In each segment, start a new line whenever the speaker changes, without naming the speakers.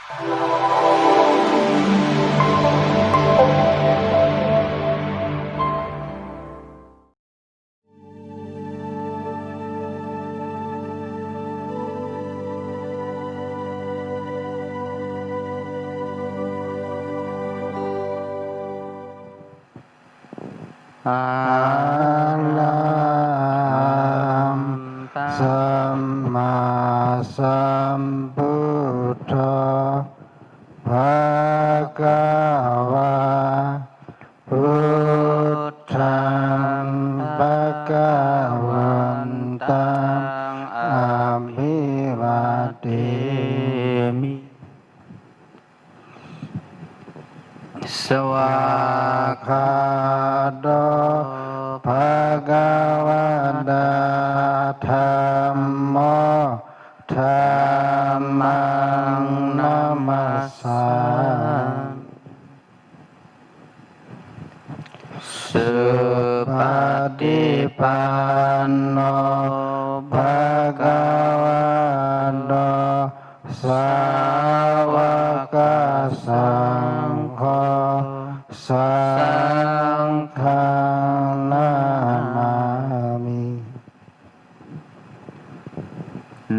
อะระหังสัมมาสัมพุทโธภะคะวะพุทธังภะคะวันตังอะภิวาเทมิ สวากขาโตภะคะวะตาธัมโมธัมมังนัมมัสสามิสุปฏิปันโนภะคะวะโตสาวกสังโฆสังฆังนามามิ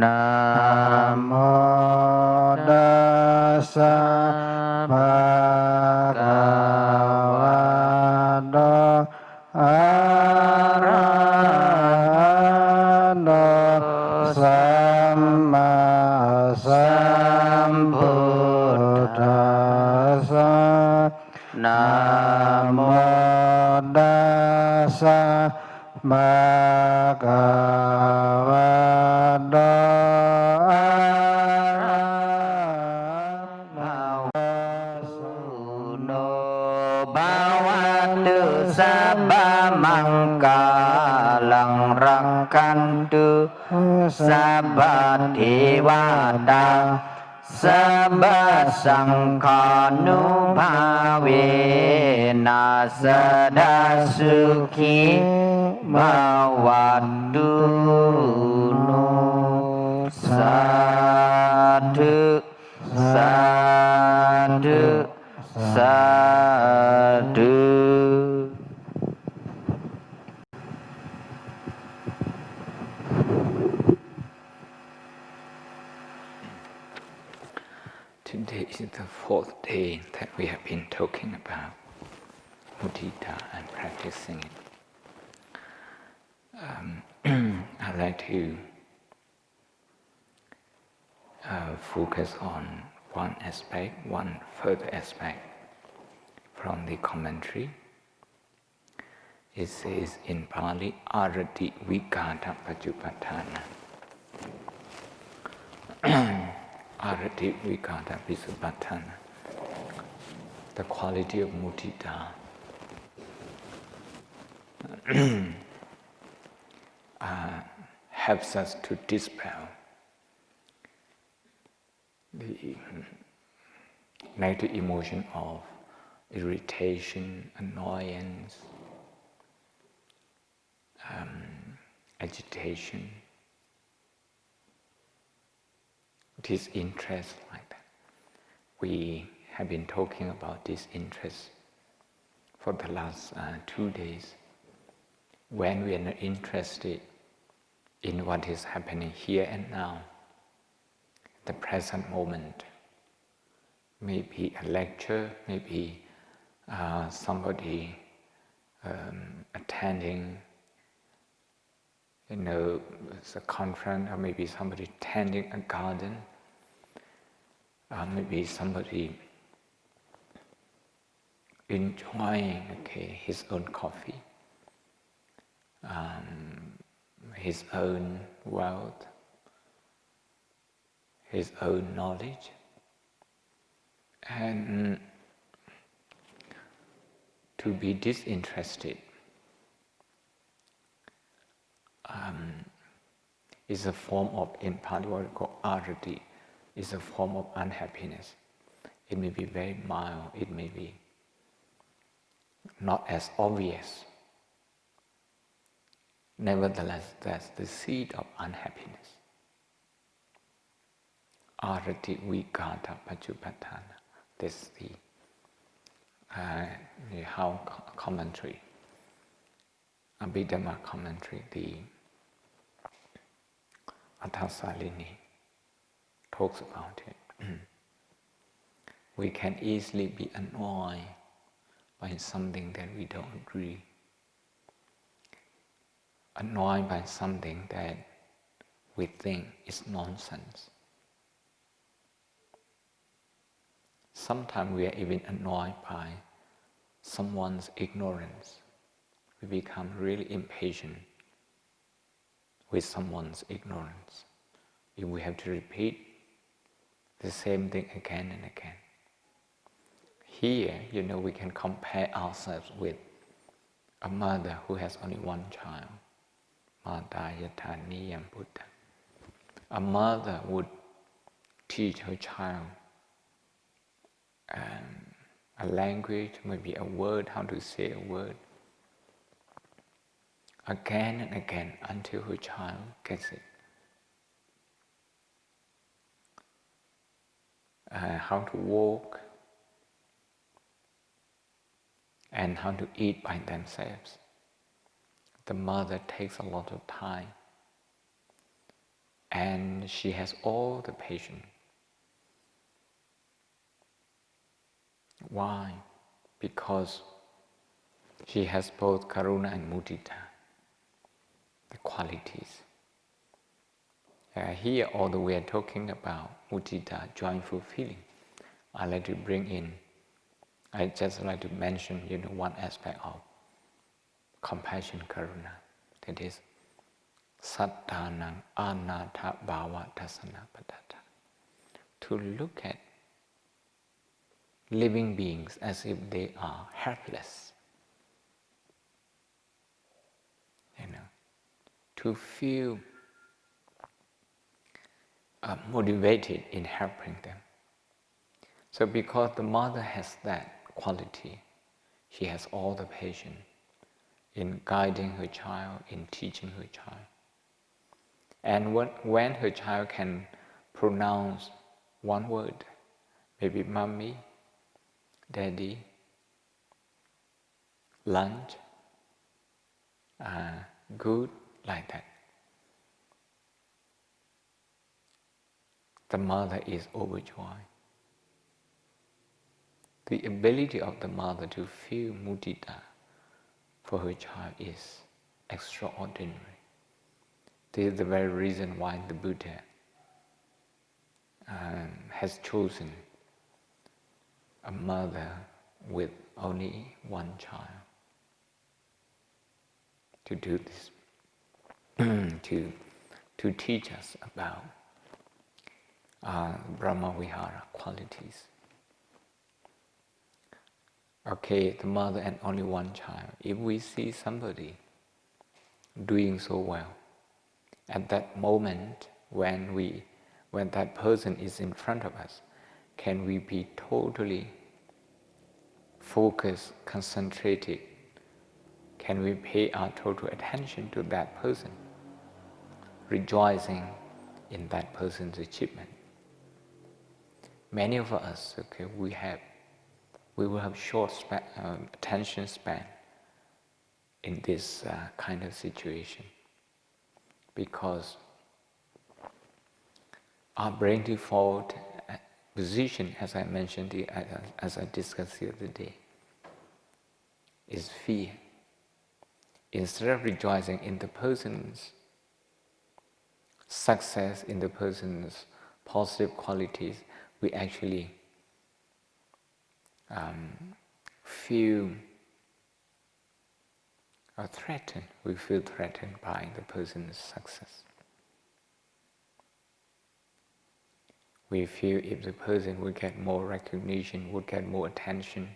นะโมตัสสะภะคะวะโตอะระหะโตสัมมาสัมพุทธัสสะนะโมตัสสะภะคะวะโตอะระหะโตสุโนภาวะตุสัพพมังคาลังรักขันตุสัพพเทวตาสัพพสังฆานุภาเวนัสสดาสุขิภาวัตตุโนสาธุสาธุสาธุ
Today is the fourth day that we have been talking about mudita and practicing it. I'd like to focus on one aspect, one further aspect from the commentary. It says in Pali, arati vikata pajupatthana. Arati vikata pajupatthana. The quality of mudita helps us to dispel the negative emotion of irritation, annoyance, agitation, disinterest like that. We have been talking about disinterest for the last 2 days. When we are not interested in what is happening here and now, the present moment, maybe a lecture, maybe somebody attending, it's a conference, or maybe somebody tending a garden, maybe somebody enjoying his own coffee, his own wealth, his own knowledge, and to be disinterested is a form of, in Pali what we call arati, is a form of unhappiness. It may be very mild, it may be not as obvious. Nevertheless, that's the seed of unhappiness. Arati Vigata Pachupattana. This is the how commentary, Abhidhamma commentary, the Athasalini talks about it. We can easily be annoyed by something that we don't agree, annoyed by something that we think is nonsense. Sometimes we are even annoyed by someone's ignorance. We become really impatient with someone's ignorance if we have to repeat the same thing again and again. Here, we can compare ourselves with a mother who has only one child. Mata yata niyam buddha. A mother would teach her child a language, maybe a word, how to say a word, again and again until her child gets it. How to walk and how to eat by themselves. The mother takes a lot of time and she has all the patience. Why? Because she has both karuna and mudita, the qualities. Here, although we are talking about mudita, joyful feeling, I just like to mention, one aspect of compassion, karuna, that is sattanang anatha bhava tasana padata. To look at living beings as if they are helpless. To feel motivated in helping them. So because the mother has that quality, she has all the patience in guiding her child, in teaching her child. And when her child can pronounce one word, maybe mommy, daddy, lunch, good, like that, the mother is overjoyed. The ability of the mother to feel mudita for her child is extraordinary. This is the very reason why the Buddha has chosen a mother with only one child to do this, to teach us about Brahma-vihara qualities. Okay, the mother and only one child. If we see somebody doing so well, at that moment when that person is in front of us, can we be totally focused, concentrated? Can we pay our total attention to that person, rejoicing in that person's achievement? Many of us, we will have short attention span in this kind of situation, because our brain default position, as I mentioned, as I discussed the other day, is fear. Instead of rejoicing in the person's success, in the person's positive qualities, we actually feel threatened. We feel threatened by the person's success. We feel if the person would get more recognition, would get more attention,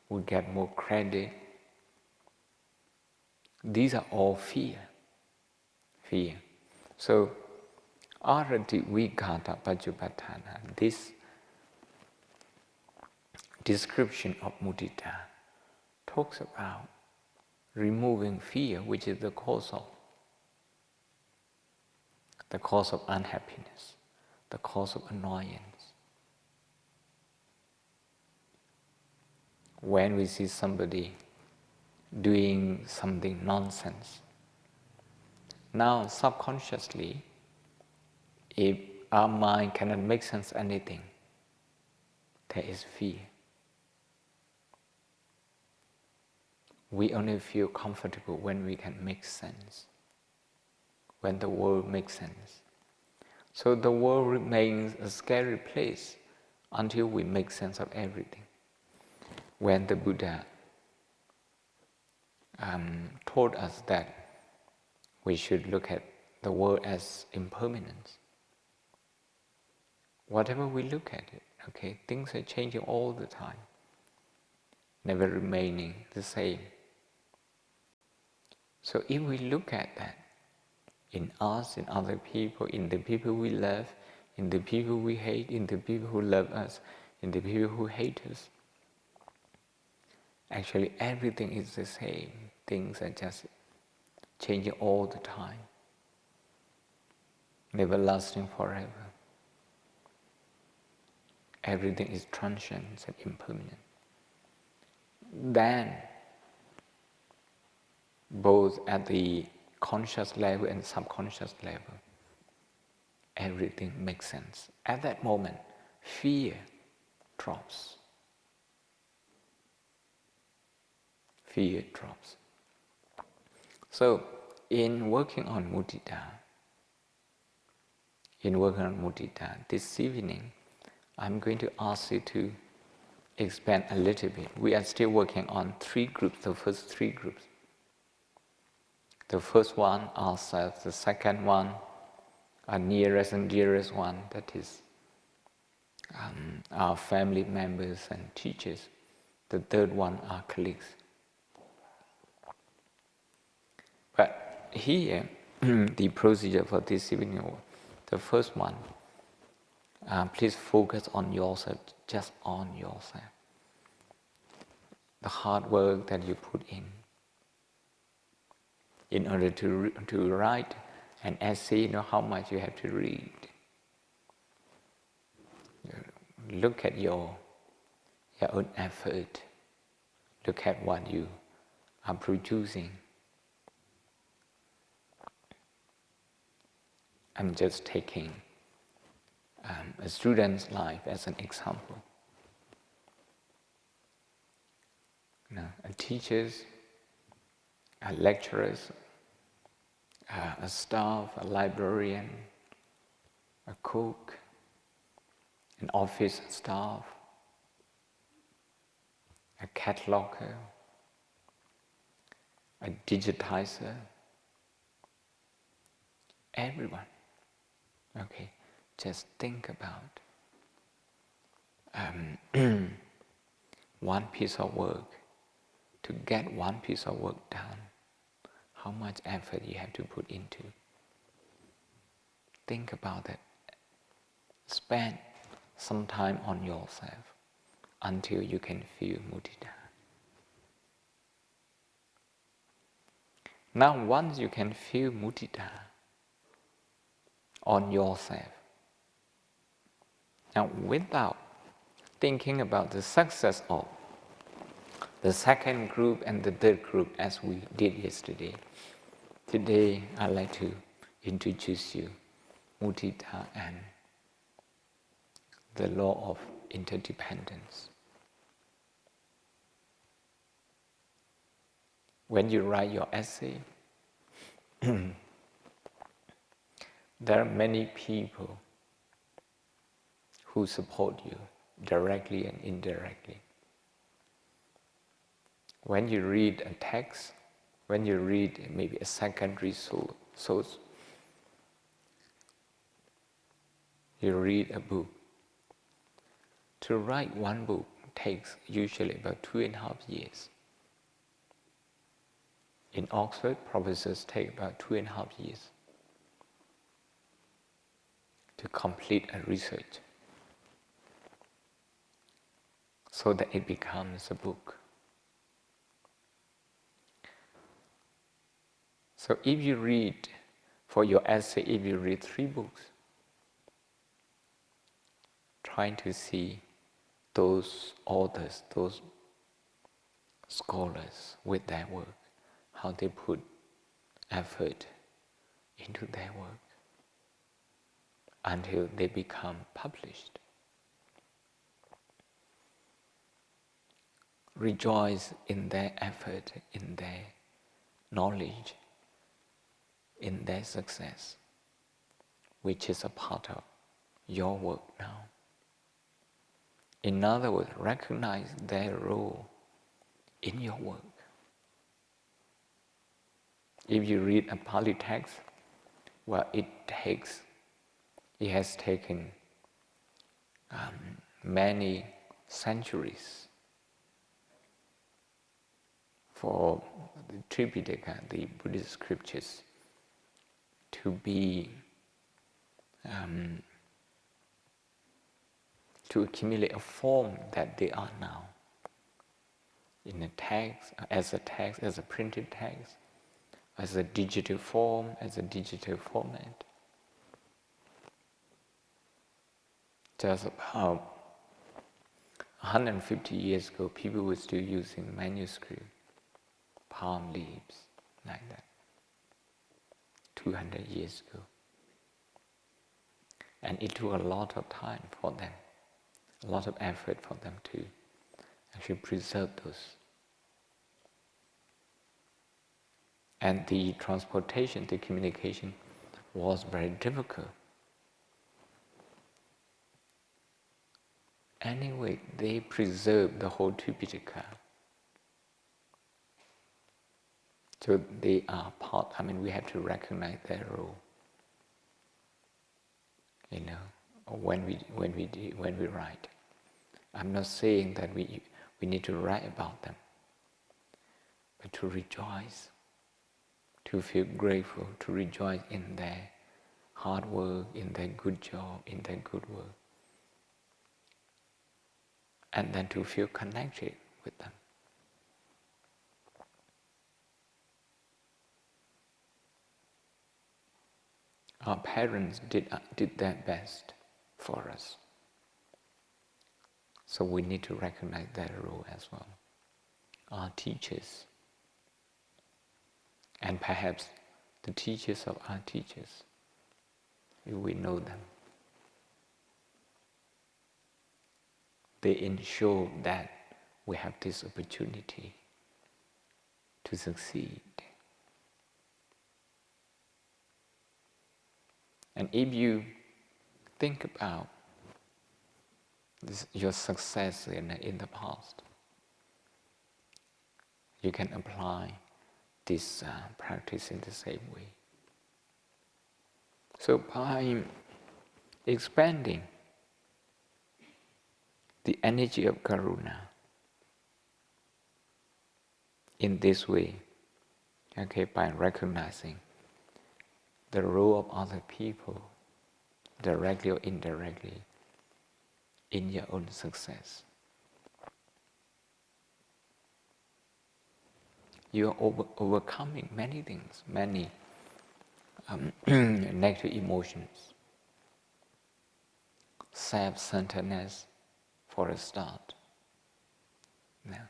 would get more credit. These are all fear. So, arati vigata pajupattana, this description of mudita talks about removing fear, which is the cause of unhappiness, the cause of annoyance. When we see somebody doing something nonsense, now subconsciously, if our mind cannot make sense of anything, there is fear. We only feel comfortable when we can make sense, when the world makes sense. So the world remains a scary place until we make sense of everything. When the Buddha told us that we should look at the world as impermanence, whatever we look at it, okay, things are changing all the time, never remaining the same. So if we look at that in us, in other people, in the people we love, in the people we hate, in the people who love us, in the people who hate us, actually everything is the same. Things are just changing all the time, never lasting forever. Everything is transient and impermanent. Then, both at the conscious level and subconscious level, everything makes sense. At that moment, fear drops. Fear drops. So, in working on mudita, this evening, I'm going to ask you to expand a little bit. We are still working on 3 groups, the first 3 groups. The first one, ourselves. The second one, our nearest and dearest one, that is our family members and teachers. The third one, our colleagues. But here, the procedure for this evening, the first one, please focus on yourself, just on yourself. The hard work that you put in order to write an essay, you know how much you have to read. Look at your own effort. Look at what you are producing. I'm just taking a student's life as an example. Teachers, lecturers, a staff, a librarian, a cook, an office staff, a cataloger, a digitizer, everyone. Okay, just think about one piece of work. To get one piece of work done, how much effort you have to put into. Think about it. Spend some time on yourself until you can feel mudita. Now, once you can feel mudita on yourself, now without thinking about the success of the second group and the third group as we did yesterday, today I'd like to introduce you mudita and the law of interdependence. When you write your essay, there are many people who support you directly and indirectly. When you read a text, when you read maybe a secondary source, you read a book. To write one book takes usually about 2.5 years. In Oxford, professors take about 2.5 years to complete a research so that it becomes a book. So if you read, for your essay, if you read 3 books, trying to see those authors, those scholars with their work, how they put effort into their work until they become published. Rejoice in their effort, in their knowledge, in their success, which is a part of your work now. In other words, recognize their role in your work. If you read a Pali text, well, it has taken many centuries for the Tripitaka, the Buddhist scriptures, to be to accumulate a form that they are now, in a text, as a printed text, as a digital form, as a digital format. Just about 150 years ago, people were still using manuscript, palm leaves, like that. 200 years ago. And it took a lot of time for them, a lot of effort for them to actually preserve those. And the transportation, the communication was very difficult. Anyway, they preserved the whole Tripitaka. So they are part, we have to recognize their role. When we write. I'm not saying that we need to write about them, but to rejoice, to feel grateful, to rejoice in their hard work, in their good job, in their good work. And then to feel connected with them. Our parents did their best for us. So we need to recognize their role as well. Our teachers, and perhaps the teachers of our teachers, if we know them. They ensure that we have this opportunity to succeed. And if you think about your success in the past, you can apply this practice in the same way. So by expanding the energy of karuna in this way, by recognizing the role of other people, directly or indirectly, in your own success. You are overcoming many things, many negative emotions. Self-centeredness, for a start. Now,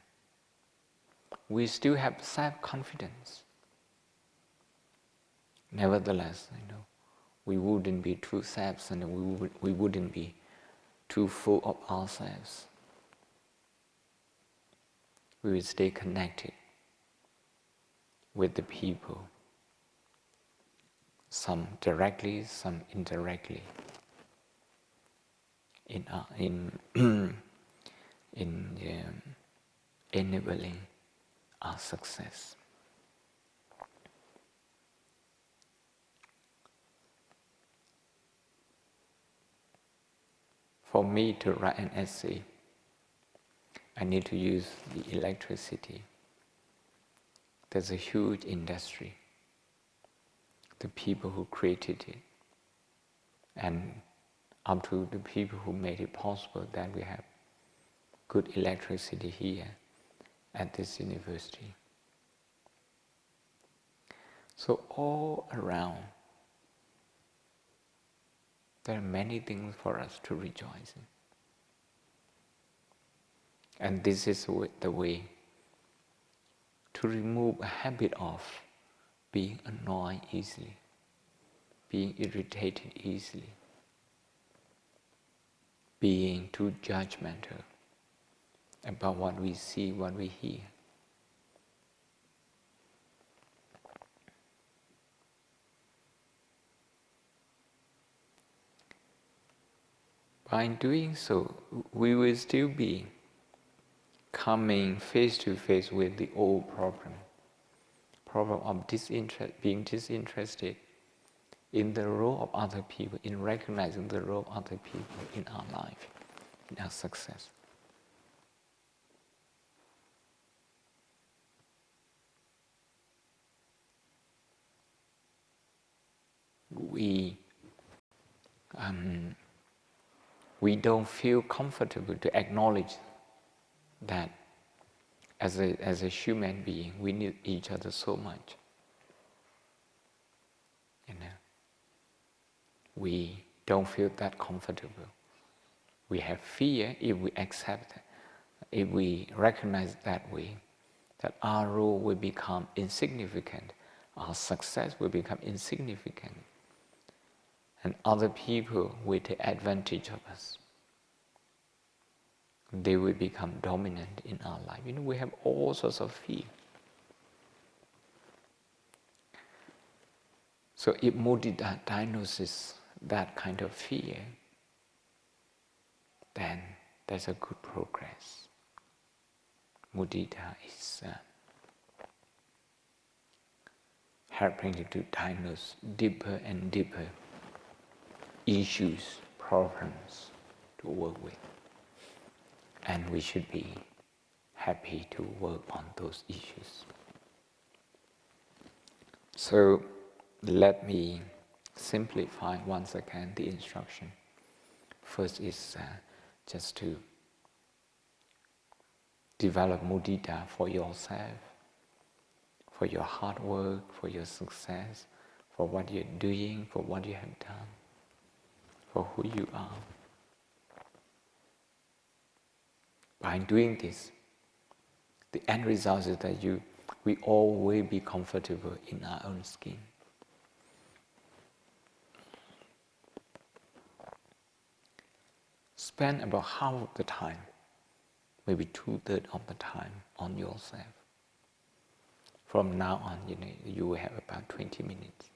we still have self-confidence. Nevertheless, we wouldn't be too self-centered, we wouldn't be too full of ourselves. We will stay connected with the people, some directly, some indirectly, in enabling our success. For me to write an essay, I need to use the electricity. There's a huge industry, the people who created it, and up to the people who made it possible that we have good electricity here at this university. So all around, there are many things for us to rejoice in. And this is the way to remove a habit of being annoyed easily, being irritated easily, being too judgmental about what we see, what we hear. By doing so, we will still be coming face to face with the old problem of being disinterested in the role of other people, in recognizing the role of other people in our life, in our success. We don't feel comfortable to acknowledge that as a human being, we need each other so much. We don't feel that comfortable. We have fear if we accept, if we recognize that way, that our role will become insignificant, our success will become insignificant, and other people will take advantage of us. They will become dominant in our life. We have all sorts of fear. So if mudita diagnoses that kind of fear, then there's a good progress. Mudita is helping you to diagnose deeper and deeper issues, problems to work with. And we should be happy to work on those issues. So let me simplify once again the instruction. First is just to develop mudita for yourself, for your hard work, for your success, for what you're doing, for what you have done, for who you are. By doing this, the end result is that we all will be comfortable in our own skin. Spend about half of the time, maybe 2/3 of the time on yourself. From now on, you will have about 20 minutes,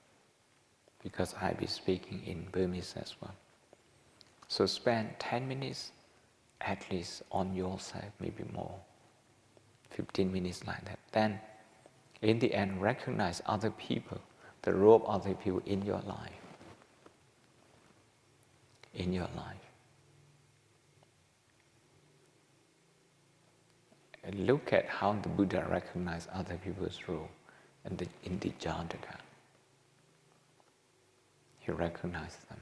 because I'll be speaking in Burmese as well. So spend 10 minutes at least on yourself, maybe more, 15 minutes like that. Then, in the end, recognize other people, the role of other people in your life. In your life. And look at how the Buddha recognized other people's role in the Jataka. He recognized them.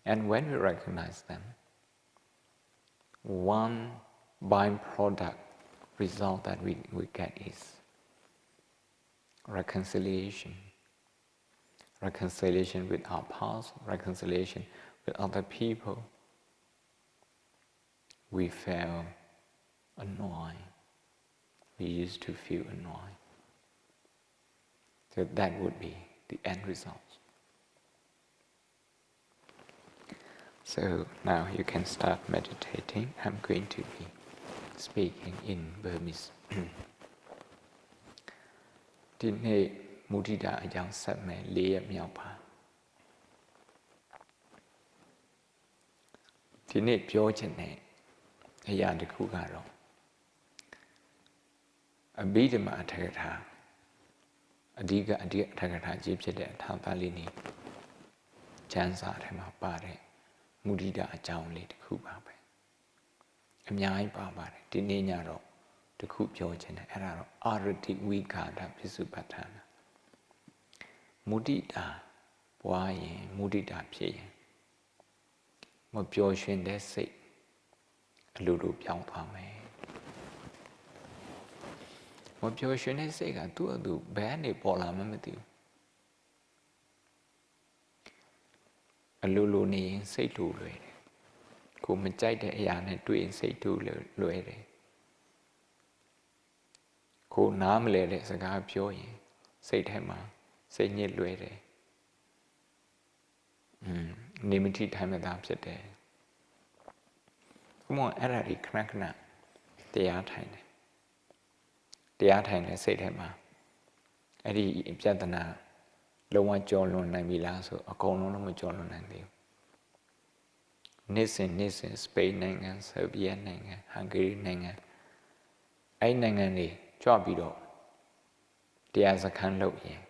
And when we recognize them, one byproduct result that we get is reconciliation. Reconciliation with our past, reconciliation with other people. We felt annoyed. We used to feel annoyed. So that would be the end result. So now you can start meditating. I'm going to be speaking in Burmese. ဒီနေ့မုဒိတာအကြောင်းဆက်မယ်၄ရက်မြောက်ပါဒီနေ့ပြောချင်တဲ့အရာတစ်ခုကတော့အဘိဓမ္မာအထက်ကထာအဓိကအထက်ကထာကြီးဖြစ်တဲ့အထာပလိနီကျမ်းစာထဲမှာပါတဲ့မုဒိတာအကြောင်းလေးတစ်ခုပါပဲအများကြီးပါပါတယ်ဒီနေ့ညတော့တစ်ခုပြောချင်တယ်အဲ့ဒါတော့အာရတိဝိကာဒပစ္စုပ္ပတ္ထာနာမုဒိတာပွားရင်မုဒိတာဖြစ်ရင်မပျော်ရွှင်တဲ့စိတ်အလိုလိုပြောင်းသွားမယ်မပျော်ရွှင်တဲ့စိတ်ကသူ့အတူဘယ်ကနေပေါ်လာမှမသိဘူးအလိုလိုနေရင်စိတ်လိုလွယ်တယ် ကိုမကြိုက်တဲ့အရာနဲ့တွေ့ရင်စိတ်တူးလွယ်တယ်ကိုနားမလဲတဲ့စကားပြောရင်စိတ်ထဲမှာစိတ်ညစ်လွယ်တယ်နေမတိထိုင်မသာဖြစ်တယ်ဘုမောအဲ့ဒါဒီခဏခဏတရားထိုင်တယ်တရားထိုင်တဲ့စိတ်ထဲမှာအဲ့ဒီပြဿနာလုံးဝကြော်လွန်နိုင်ပြီလားဆိုအကုန်လုံးမကြော်လွန်နိုင်သေးဘူးနေ့စဉ်စပိန်နိုင်ငံဆာဗီယက်နိုင်ငံဟန်ဂေရီနိုင်ငံအဲ့နိုင်ငံတွေကြွပြီးတော့တရားစခန်းလုပ်ရင်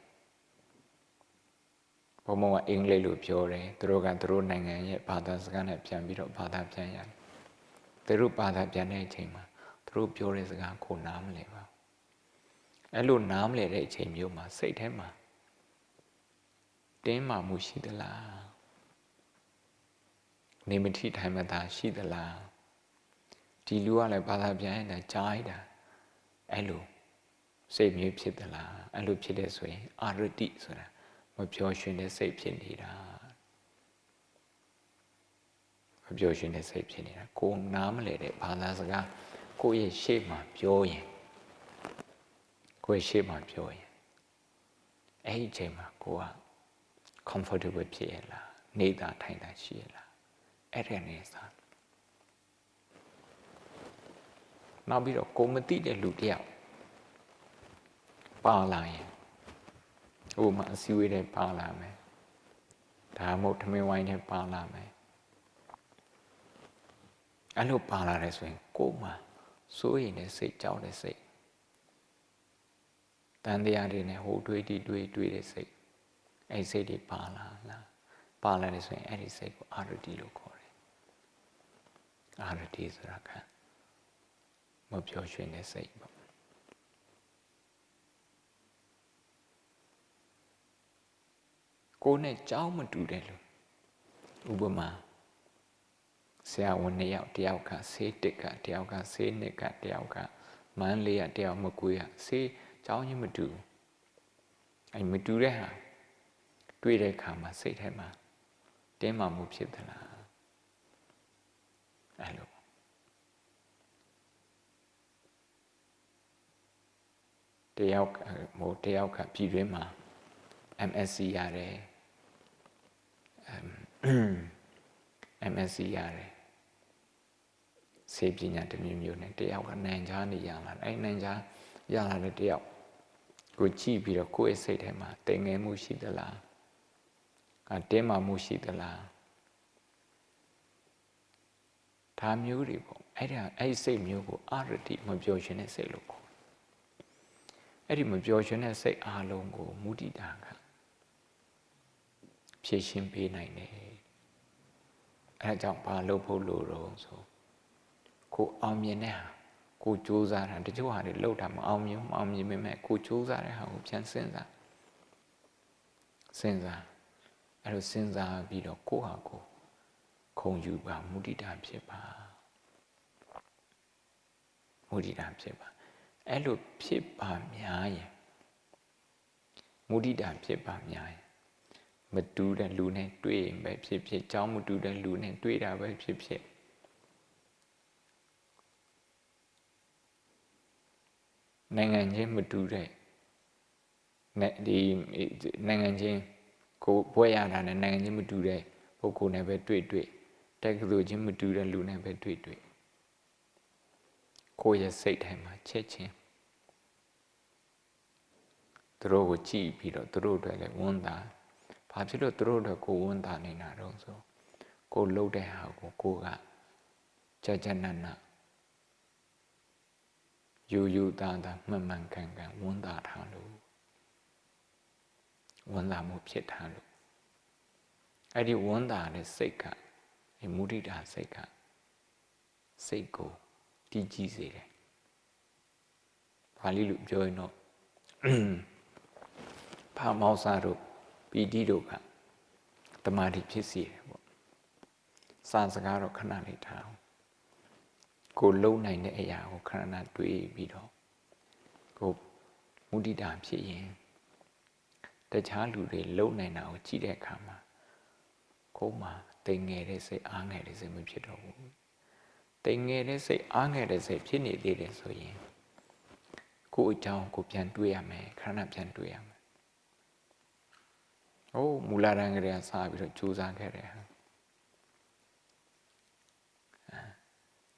ဘုံကအင်္ဂလိပ်လိုပြောတယ်သူတို့ကသူတို့နိုင်ငံရဲ့ဘာသာစကားနဲ့ပြန်ပြီးတော့ဘာသာပြန်ရတယ်သူတို့ဘာသာပြန်တဲ့အချိန်မှာသူတို့ပြောတဲ့စကားကိုနားမလည်ပါဘူးအဲ့လိုနားမလည်တဲ့အချိန်မျိုးမှာစိတ်ထဲမှာတင်းမာမှုရှိသလားနေမထိထိုင်မသာရှိသလားဒီလူကလည်းဘာသာပြန်ရတာကြားရတာအဲ့လိုစိတ်မျိုးဖြစ်သလားအဲ့လိုဖြစ်တဲ့ဆိုရင်အာရတိဆိုတာမပျော်ရွှင်တဲ့စိတ်ဖြစ်နေတာမပျော်ရွှင်တဲ့စိတ်ဖြစ်နေတာကိုနားမလဲတဲ့ဘာသာစကားကိုယ့်ရဲ့ရှေ့မှာပြောရင်အဲ့ဒီအချိန်မှာကိုက comfortable ဖြစ်ရလားနေတာထိုင်တာရှိရလားအဲ့ဒါနဲ့စားနောက်ပြီးတော့ကိုမသိတဲ့လူတယောက်ပါလာရင်ဟိုမှာအစည်းအဝေးတွေပါလာမယ်ဒါမှမဟုတ်ထမင်းဝိုင်းတွေပါလာမယ်အဲ့လိုပါလာတယ်ဆိုရင်ကိုယ်မှာစိုးရိမ်တဲ့စိတ်ကြောက်တဲ့စိတ်တန်တရားတွေနဲ့ဟိုတွေးတဲ့စိတ်အဲ့စိတ်တွေပါလာတယ်ဆိုရင်အဲ့ဒီစိတ်ကိုအာရတိလို့ခေါ်တယ်အာရတိဆိုတာကမပျော်ရွှင်တဲ့စိတ်ပေါ့ကိုယ်နဲ့ကြောင်းမတူတဲ့လူဥပမာဆရာဝန်2ယောက်တယောက်ကဆေးတစ်ကတယောက်ကဆေးနှစ်ကတယောက်ကမန်းလေးကတယောက်မကွေးကဆေးကြောင်းချင်းမတူအဲ့မတူတဲ့ဟာတွေ့တဲ့အခါမှာစိတ်ထဲမှာတင်းမာမှုဖြစ်သလားအဲ့လိုတယောက်ကပြည်တွင်းမှာ MSc ရတယ်MSc ရတယ်ဆေးပညာတစ်မျိုးနဲ့တယောက်ကနိုင်ချားနေရလာအဲ့နိုင်ချားရလာတဲ့တယောက်ကိုကြည့်ပြီးတော့ကိုယ့်ရဲ့စိတ်ထဲမှာတိမ်ငယ်မှုရှိသလားတင်းမာမှုရှိသလားဒါမျိုးတွေပေါ့အဲ့စိတ်မျိုးကိုအာရတိမပျော်ရွှင်တဲ့စိတ်လို့ခေါ်အဲ့ဒီမပျော်ရွှင်တဲ့စိတ်အလုံးကိုမုဒိတာကဖြည့်ရှင်းပေးနိုင်တယ်အဲဒါကြောင့်ဘာလုပ်ဖို့လိုတော့ဆိုကိုအောင်မြင်တဲ့ဟာကိုကြိုးစားတာတချို့ဟာတွေလုပ်တာမအောင်မြင်ပေမဲ့ကိုကြိုးစားတဲ့ဟာကိုပြန်စဉ်းစားအဲ့လိုစဉ်းစားပြီးတော့ကိုဟာကိုခုံယူပါမုဒိတာဖြစ်ပါအဲ့လိုဖြစ်ပါများရင်မုဒိတာဖြစ်ပါများရင်မတူတဲ့လူနဲ့တွေ့ရင်ပဲဖြစ်ကြောင်းမတူတဲ့လူနဲ့တွေ့တာပဲဖြစ်နိုင်ငံချင်းမတူတဲ့ဒီနိုင်ငံချင်းကိုဘွဲရတာနဲ့နိုင်ငံချင်းမတူတဲ့ပုဂ္ဂိုလ်နဲ့ပဲတွေ့တက္ကသိုလ်ချင်းမတူတဲ့လူနဲ့ပဲတွေ့ကိုယ့်ရဲ့စိတ်ထဲမှာချက်ချင်းသူတို့ကိုကြည့်ပြီးတော့သူတို့တွေလည်းဝန်တာဘာဖြစ်လို့သူတို့တွေကိုဝန်တာနေတာတော့ဆိုကိုလှုပ်တဲ့ဟာကိုကိုကကြနနယူသားမှန်ကန်ဝန်တာထားလို့ဝန်တာမှုဖြစ်ထားလို့အဲ့ဒီဝန်တာတဲ့စိတ်ကဒီမုဒိတာစိတ်ကစိတ်ကိုတည်ကြည်စေတယ်ပါဠိလိုပြောရင်တော့ဖာမောစာတို့ပီတိတို့ကတမာတိဖြစ်စေတယ်ပေါ့စာစကားတော့ခဏလေးထားအောင်ကိုလုံနိုင်တဲ့အရာကိုခဏတွေးပြီးတော့ကိုမုဒိတာဖြစ်ရင်တခြားလူတွေလုံနိုင်တာကိုကြည့်တဲ့အခါမှာကိုယ်မှာ တိမ်ငယ်တဲ့စိတ်အားငယ်တဲ့စိတ်မဖြစ်တော့ဘူးတိမ်ငယ်တဲ့စိတ်အားငယ်တဲ့စိတ်ဖြစ်နေသေးတယ်ဆိုရင်ကိုယ်အကြောင်းကိုပြန်တွေးရမယ်ခဏပြန်တွေးရမယ်ဟိုမူလတန်းကလေးကစပြီးတော့ကြိုးစားခဲ့တယ်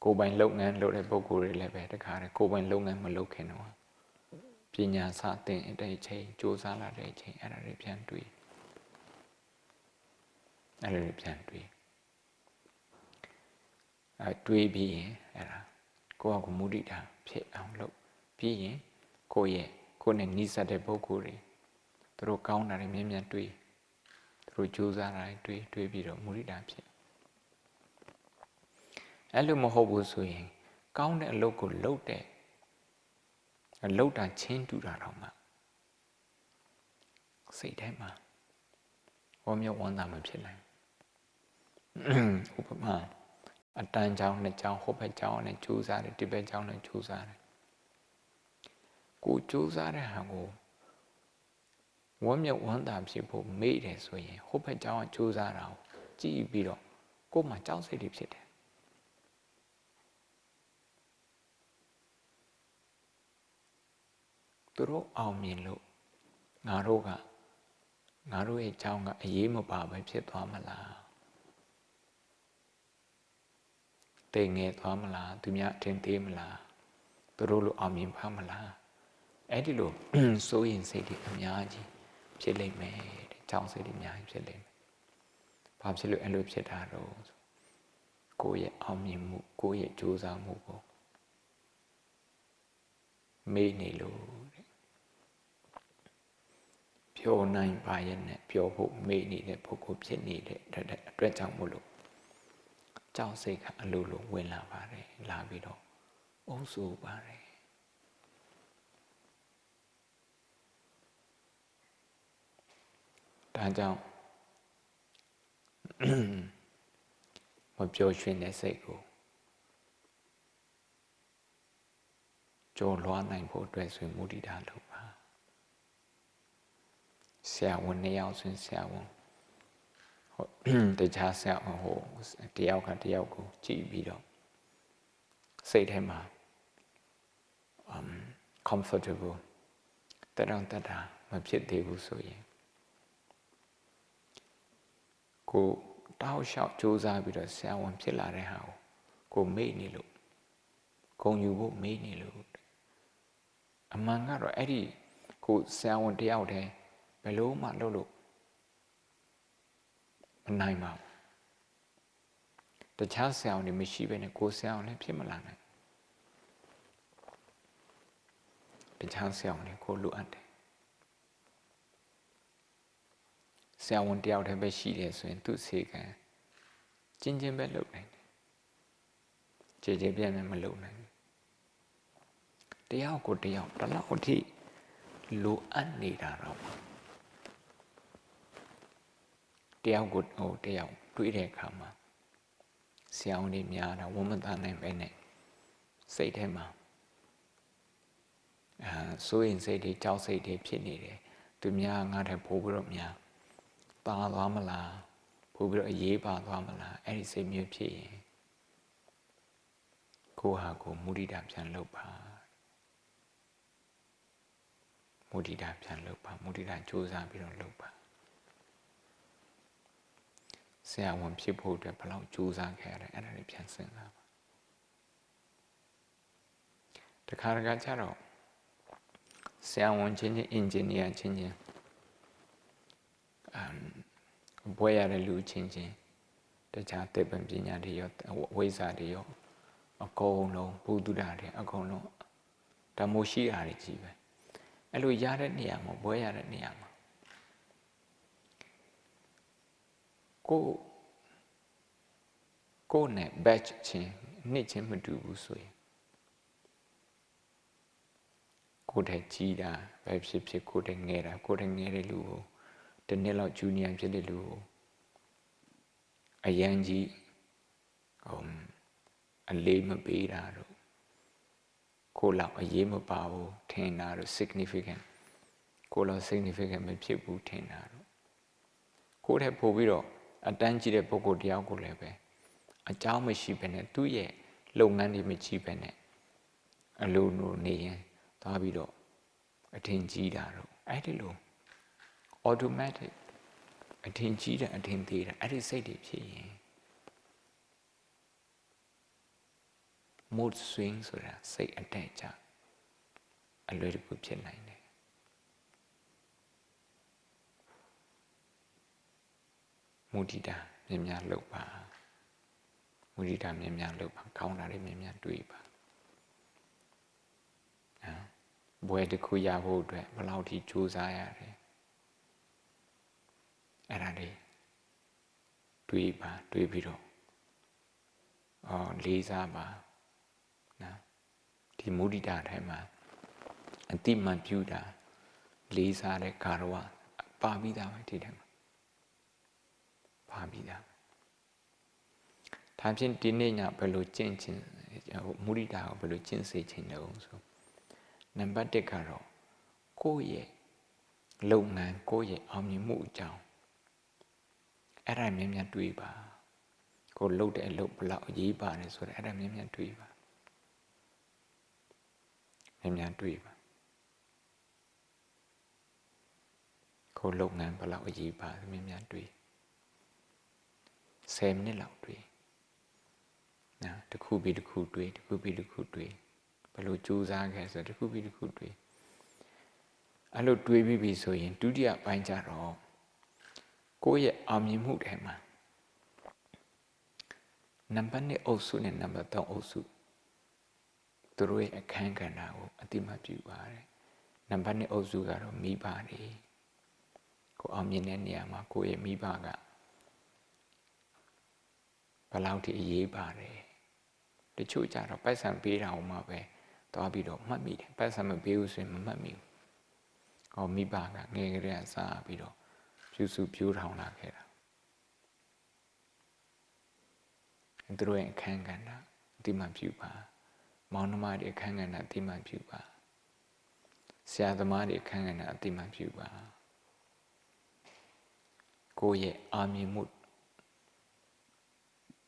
ကိုယ်ပိုင်လုပ်ငန်းလုပ်တဲ့ပုဂ္ဂိုလ်တွေလည်းပဲတခါတည်းကိုယ်ပိုင်လုပ်ငန်းမလုပ်ခင်တော့ပညာစတဲ့အချိန်ကြိုးစားလာတဲ့အချိန်အဲ့ဒါတွေပြန်တွေးအဲ့ဒါတွေပြန်တွေးတွေးပြီးရင်အဲ့ဒါကိုယ့်အကူမုဒိတာဖြစ်အောင်လုပ်ပြီးရင်ကိုယ့်နဲ့နှိစက်တဲ့ပုဂ္ဂိုလ်တွေသူတို့ကောင်းတာတွေမြင်မြင်တွေးသူတို့ကြိုးစားတာတွေတွေးပြီးတော့မုဒိတာဖြစ်အဲ့လိုမဟုတ်ဘူးဆိုရင်ကောင်းတဲ့အလုပ်ကိုလုပ်တာချင်းတူတာတော့မှစိတ်ထဲမှာဝမ်းမြောက်ဝမ်းသာမဖြစ်နိုင်ဥပမာအတန်းကြောင်းနဲ့ကြောင်းဟိုဘက်ကြောင်းနဲ့ကြိုးစားတယ်ဒီဘက်ကြောင်းနဲ့ကြိုးစားတယ်ကိုကြိုးစားတဲ့ဟာကိုဝမ်းမြောက်ဝမ်းသာဖြစ်ဖို့မေ့တယ်ဆိုရင်ဟိုဘက်ကြောင်းကကြိုးစားတာကိုကြည့်ပြီးတော့ကိုယ်မှာကြောက်စိတ်တွေဖြစ်တယ်သူတို့အောင်မြင်လို့ငါတို့ရဲ့အကြောင်းကအရေးမပါပဲဖြစ်သွားမလားတိမ်ငယ်သွားမလားသူများအထင်သေးမလားသူတို့လိုအောင်မြင်ပါမလားအဲ့ဒီလိုစိုးရင်စိတ်တွေအများကြီးဖြစ်လိမ့်မယ်တဲ့ကြောင်းစိတ်တွေအများကြီးဖြစ်လိမ့်မယ်ဘာဖြစ်လို့အဲ့လိုဖြစ်တာတော့ကိုယ့်ရဲ့အောင်မြင်မှုကိုယ့်ရဲ့ကြိုးစားမှုကိုမေ့နေလို့ပျော်နိုင်ပါရဲ့နဲ့ပျော်ဖို့မေ့နေတဲ့ပုဂ္ဂိုလ်ဖြစ်နေတဲ့အတွက်ကြောင့်မို့လို့ကြောက်စိတ်ကအလိုလိုဝင်လာပါတယ်လာပြီးတော့အုပ်စိုးပါတယ်ဒါကြောင့်မပျော်ရွှင်တဲ့စိတ်ကိုကျော်လွှားနိုင်ဖို့အတွက်ဆိုမုဒိတာလုပ်ပါဆရာဝန်2ယောက်ဆိုဆရာဝန်တခြားဆရာဟိုတယောက်ကတယောက်ကိုကြည့်ပြီးတော့စိတ်ထဲမှာcomfortable တတာမဖြစ်သေးဘူးဆိုရင်ကိုတောက်လျှောက်ကြိုးစားပြီးတော့ဆရာဝန်ဖြစ်လာတဲ့ဟာကိုမေ့နေလို့ဂုဏ်ယူဖို့မေ့နေလို့အမှန်ကတော့အဲ့ဒီကိုဆရာဝန်တယောက်တည်းဘယ်လို့မှလုပ်လို့မနိုင်ပါဘူးတခြားဆရာဝန်တွေမရှိဘဲနဲ့ကိုဆရာဝန်လည်းဖြစ်မလာနိုင်တခြားဆရာဝန်တွေကိုလိုအပ်တယ်ဆရာဝန်တယောက်တည်းပဲရှိတယ်ဆိုရင်သူ့ဆေးကံချင်းပဲလုပ်နိုင်တယ်ကြေပြန့်လည်းမလုပ်နိုင်ဘူးတယောက်ကိုတယောက်ဘယ်လောက်အထိလိုအပ်နေတာတော့တယောက်ကိုတယောက်တွေးတဲ့အခါမှာဆရာဝန်တွေများတာဝမ်းမသာနိုင်ပဲနဲ့စိတ်ထဲမှာစိုးရင်စိတ်တွေကြောက်စိတ်တွေဖြစ်နေတယ်သူများငါထပ်ပို့ပြီးတော့များပါသွားမလားပို့ပြီးတော့အရေးပါသွားမလားအဲ့ဒီစိတ်မျိုးဖြစ်ရင်ကိုယ့်ဟာကိုမုဒိတာပြန်လုပ်ပါမုဒိတာပြန်လုပ်ပါမုဒိတာကြိုးစားပြီးတော့လုပ်ပါဆရာဝန်ဖြစ်ဖို့အတွက်ဘယ်လောက်ကြိုးစားခဲ့ရတယ်အဲ့ဒါတွေပြန်စဉ်းစားပါတခါတခါကျတော့ဆရာဝန်ချင်းအင်ဂျင်နီယာချင်းဘွဲရတဲ့လူချင်းတခြားသိပ္ပံပညာတွေရောဝိဇ္ဇာတွေရောအကုန်လုံးဘုဒ္ဓတာတွေအကုန်လုံးဓမ္မရှိတာတွေကြီးပဲအဲ့လိုရတဲ့နေရာမှာဘွဲရတဲ့နေရာမှာကိုနဲ့ batch ချင်းနှစ်ချင်းမတူဘူးဆိုရင်ကိုတဲ့ကြီးတာပဲဖြစ်ကိုတဲ့ငယ်တာကိုတဲ့ငယ်တဲ့လူကိုတနေ့လောက်ဂျူနီယာဖြစ်တဲ့လူကိုအရန်ကြီးအလေးမပေးတာတော့ကိုလောက်အရေးမပါဘူးထင်တာတော့ significant ကိုလောက် significant မဖြစ်ဘူးထင်တာတော့ကိုတဲ့ပို့ပြီးတော့ အတန်းကြီးတဲ့ပုဂ္ဂိုလ်တယောက်ကိုလည်းပဲအကြောင်းမရှိဘဲနဲ့သူ့ရဲ့လုပ်ငန်းတွေမကြည့်ဘဲနဲ့အလိုလိုနေရင်သွားပြီးတော့အထင်ကြီးတာတော့အဲ့ဒီလို automatic အထင်ကြီးတဲ့အထင်သေးတာအဲ့ဒီစိတ်တွေဖြစ်ရင် mood swing ဆိုတာစိတ်အတက်ကြအလွယ်တကူဖြစ်နိုင်တယ်မုဒိတာမြင်များလုပ်ပါမုဒိတာမြင်များလုပ်ပါကောင်းတာတွေမြင်များတွေးပါဘွယ်တစ်ခုရဖို့အတွက်ဘယ်လောက်ထိကြိုးစားရတယ်အဲ့ဒါတွေတွေးပါတွေးပြီးတော့လေးစားပါနော်ဒီမုဒိတာထဲမှာအတိမတ်ပြုတာလေးစားတဲ့ကာရဝပါပြီးသားပဲဒီထဲမှာပါပြီးသားဒါဖြင့်ဒီနေ့ညဘယ်လိုကျင့်ခြင်းမုဒိတာကိုဘယ်လိုကျင့်စေခြင်းလဲဆိုနံပါတ်1ကတော့ကိုယ့်ရဲ့လုပ်ငန်းကိုယ့်ရဲ့အောင်မြင်မှုအကြောင်းအဲ့ဒါမြင်မြတ်တွေးပါကိုလုပ်တဲ့အလုပ်ဘလောက်အရေးပါတယ်ဆိုတော့အဲ့ဒါမြင်မြတ်တွေးပါမြင်မြတ်တွေးပါကိုလုပ်ငန်းဘလောက်အရေးပါတယ်မြင်မြတ်တွေး10မိနစ်လောက်တွေးနော်တစ်ခုပြီးတစ်ခုတွေးတစ်ခုပြီးတစ်ခုတွေးဘယ်လိုကြိုးစားခဲ့ဆိုတစ်ခုပြီးတစ်ခုတွေးအဲ့လိုတွေးပြီးပြီဆိုရင်ဒုတိယပိုင်းကျတော့ကိုယ့်ရဲ့အောင်မြင်မှုထဲမှာနံပါတ်1အုပ်စုနဲ့နံပါတ်3အုပ်စုသူတို့ရဲ့အခန်းကဏ္ဍကိုအတိမတ်ပြုပါတယ်နံပါတ်2အုပ်စုကတော့မိဘတွေကိုအောင်မြင်တဲ့နေရာမှာကိုယ့်ရဲ့မိဘကဘယ်လောက်ထိအရေးပါတယ်တချို့ကြတော့ပိုက်ဆံပေးတာမှပဲသွားပြီးတော့မှတ်မိတယ်ပိုက်ဆံမပေးဘူးဆိုရင်မမှတ်မိဘူးမိဘကငယ်ကလေးကစားပြီးတော့ပြုစုပြိုးထောင်လာခဲ့တာသူတို့ရဲ့အခန်းကဏ္ဍအတိမတ်ပြုပါမောင်နှမတွေအခန်းကဏ္ဍအတိမတ်ပြုပါဆရာသမားတွေအခန်းကဏ္ဍအတိမတ်ပြုပါကိုယ့်ရဲ့အာမြင်မှု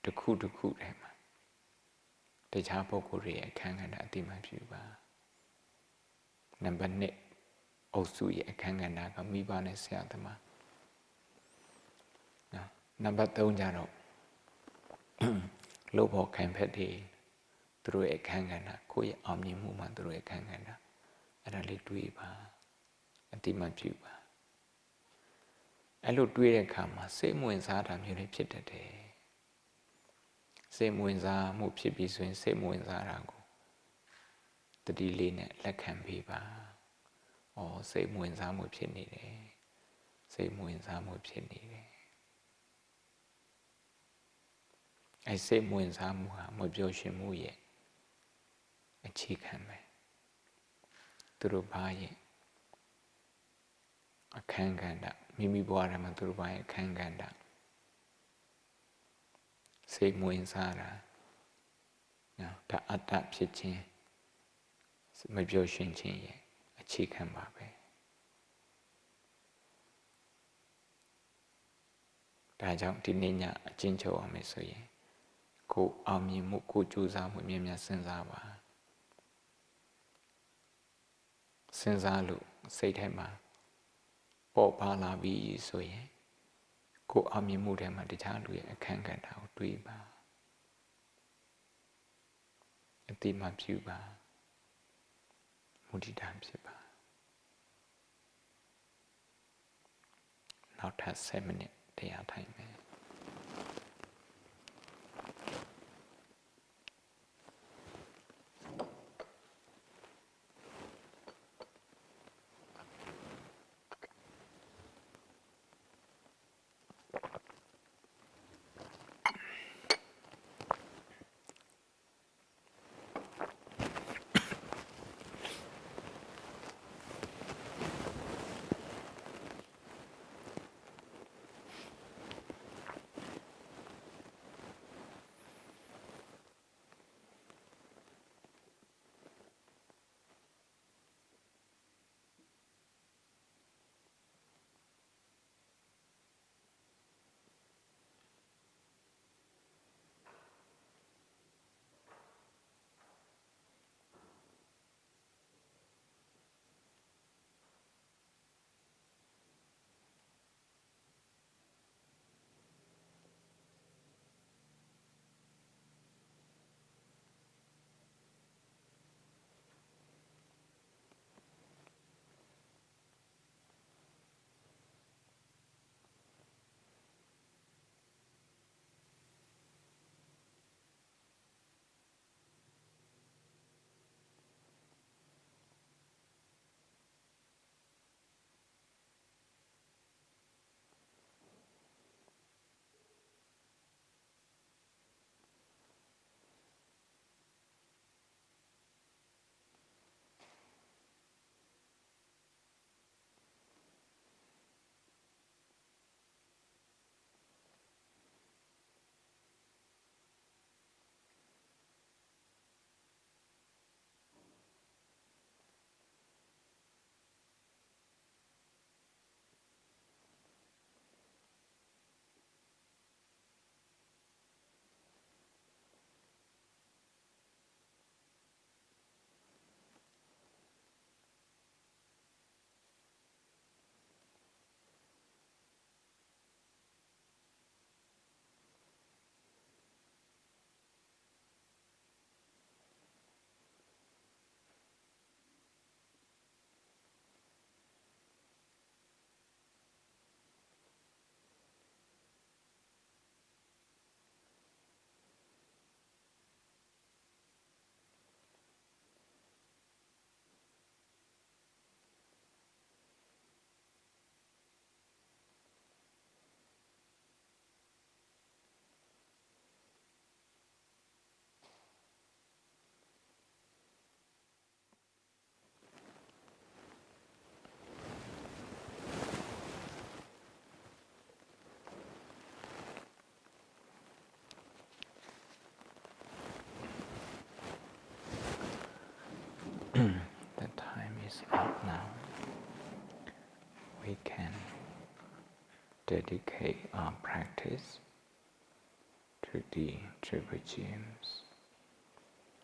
တစ်ခုတစ်ခုထဲမှာတခြားပုဂ္ဂိုလ်တွေရဲ့အခန်းကဏ္ဍအတိမတ်ပြုပါနံပါတ်1အုပ်စုရဲ့အခန်းကဏ္ဍကမိဘနဲ့ဆရာသမားနံပါတ်3ကျတော့လို့ဖို့ခံဖက်တွေသူတို့ရဲ့အခန်းကဏ္ဍကိုယ့်ရဲ့အောင်မြင်မှုမှာသူတို့ရဲ့အခန်းကဏ္ဍအဲ့ဒါလေးတွေးပါအတိမတ်ပြုပါအဲ့လိုတွေးတဲ့အခါမှာစိတ်ဝင်စားတာမျိုးတွေဖြစ်တတ်တယ်စိတ်ဝင်စားမှုဖြစ်ပြီးဆိုရင်စိတ်ဝင်စားတာကိုတတိလေးနဲ့လက်ခံပေးပါစိတ်ဝင်စားမှုဖြစ်နေတယ်စိတ်ဝင်စားမှုဖြစ်နေတယ်အဲ့စိတ်ဝင်စားမှုဟာမပြောရှင်မှုရဲ့အခြေခံပဲသူတို့ဘာရဲ့အခန်းကဏ္ဍမိမိဘဝထဲမှာသူတို့ဘာရဲ့အခန်းကဏ္ဍစိတ်ဝင်စားတာနော်ဒါအတ္တဖြစ်ခြင်းမပြောရှင်ခြင်းရဲ့အခြေခံပါပဲဒါကြောင့်ဒီနေ့ညအကျဉ်းချုပ်အောင်မယ်ဆိုရင်ကိုအောင်မြင်မှုကိုကြိုးစားမှုမြင်မြတ်စဉ်းစားပါစဉ်းစားလို့စိတ်ထဲမှာပေါ်ပါလာပြီဆိုရင်ကိုအောင်မြင်မှုထဲမှာတခြားလူရဲ့အခန်းကဏ္ဍကိုတွေးပါအတိမတ်ပြုပါမုဒိတာဖြစ်ပါနောက်ထပ်7မိနစ်တရားထိုင်မယ် now we can dedicate our practice to the Triple Gems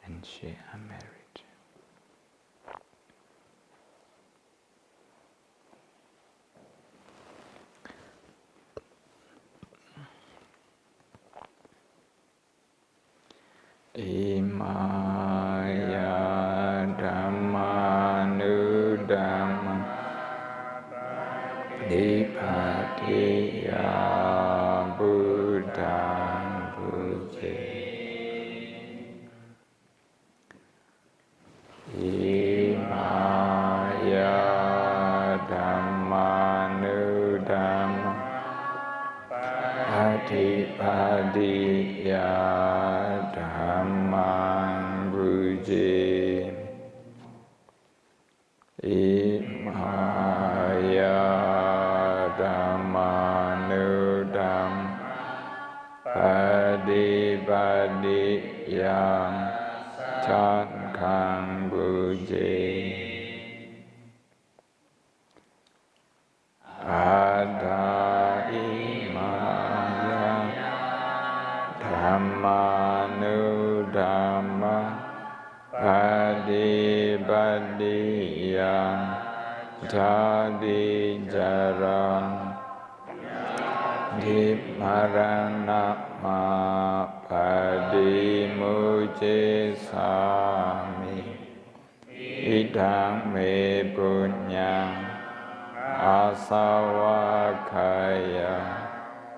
and share our merit. Imaya Dhamma Nu Dhamma Dipatiya Buddham Bhuje Imaya Dhamma Nu Dhamma Dipatiya Dhammam Bhuje Imaya Dhamma Nu Dhamma Padipadiya Chakkam Bhuje Ada Imaya Dhamma Nu Dhamma Padipadiya Jadi Jarang Dimaranama Padimuce Sami Idang Me Punyang Asawakaya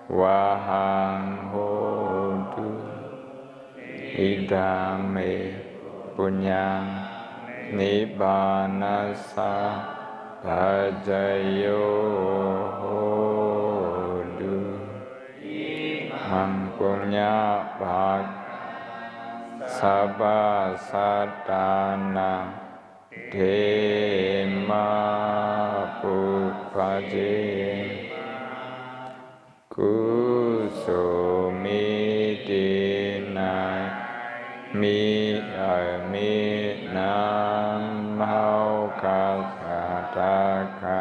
Wahang Hodu Idang Me Punyang Nibbanasa Bhajayo Hodu Mang Punya Bhag Sabha Satana Dema Pupaje Kusumi Dinai Mi Nam Hau Kataka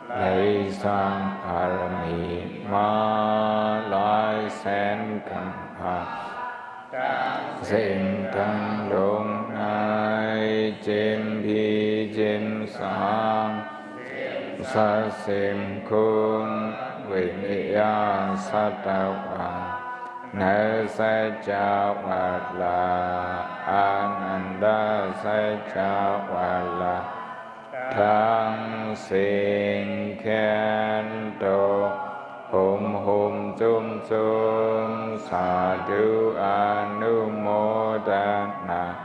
Lai Sang Parami Ma Lai Sen Kam Ha Sinh Tăng Đông Nai Trên Bi Trên Sang Sa Sim Khôn Vinh Ya Sa Tao Hoàng Nơ Sa Cha Hoạt La Ananda Sa Cha Hoạt La Thang Sinh Khen Tô Hùng Hùng Chung Chung Sa Thu Anumodana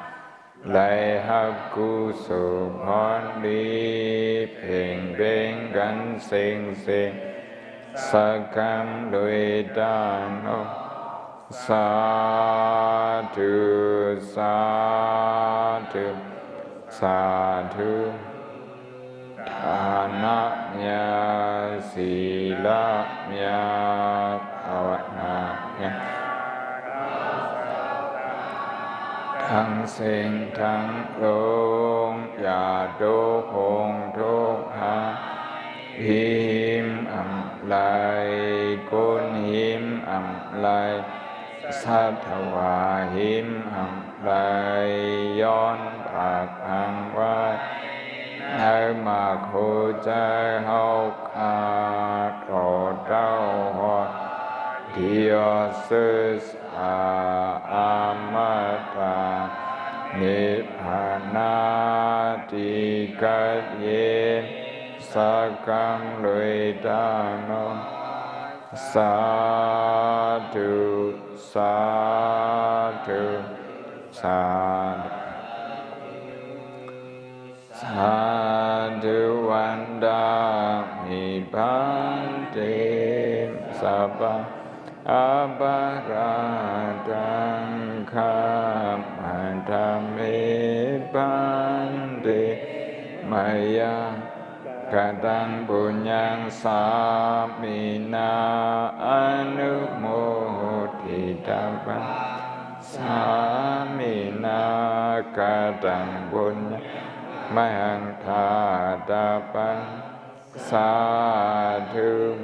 Lai Hấp Cu Sụ Hón Đi Phình Bên Gắn Sinh Sinh Sa Cam Đuôi Đà Nô Sa Thu Sa Thu Sa Thu Đà Na Nha Sì La Nha Thọ Na Nha Thăng Sinh Thăng Lông Dạ Đô Hồn Thô Ha Him Âm Lai Côn Him Âm Lai Sát Hòa Him Âm Lai Yon Bạc Hằng Vai Nơi Mạc Hồ Trái Hậu Khá Trò Trao Hòa Thiyo Sư Amata Nibbana Ti Cát Yên Sa Cam Lôi Đà Nô Sa Thu Sa Thu Sa Sa Thu Vanda Mi Bhante Sabha Abharadang Khammai Dhammasami Maya Katang Punyang Samina Anumoditava Samina Katang Punyang Mahantadapan Sadhu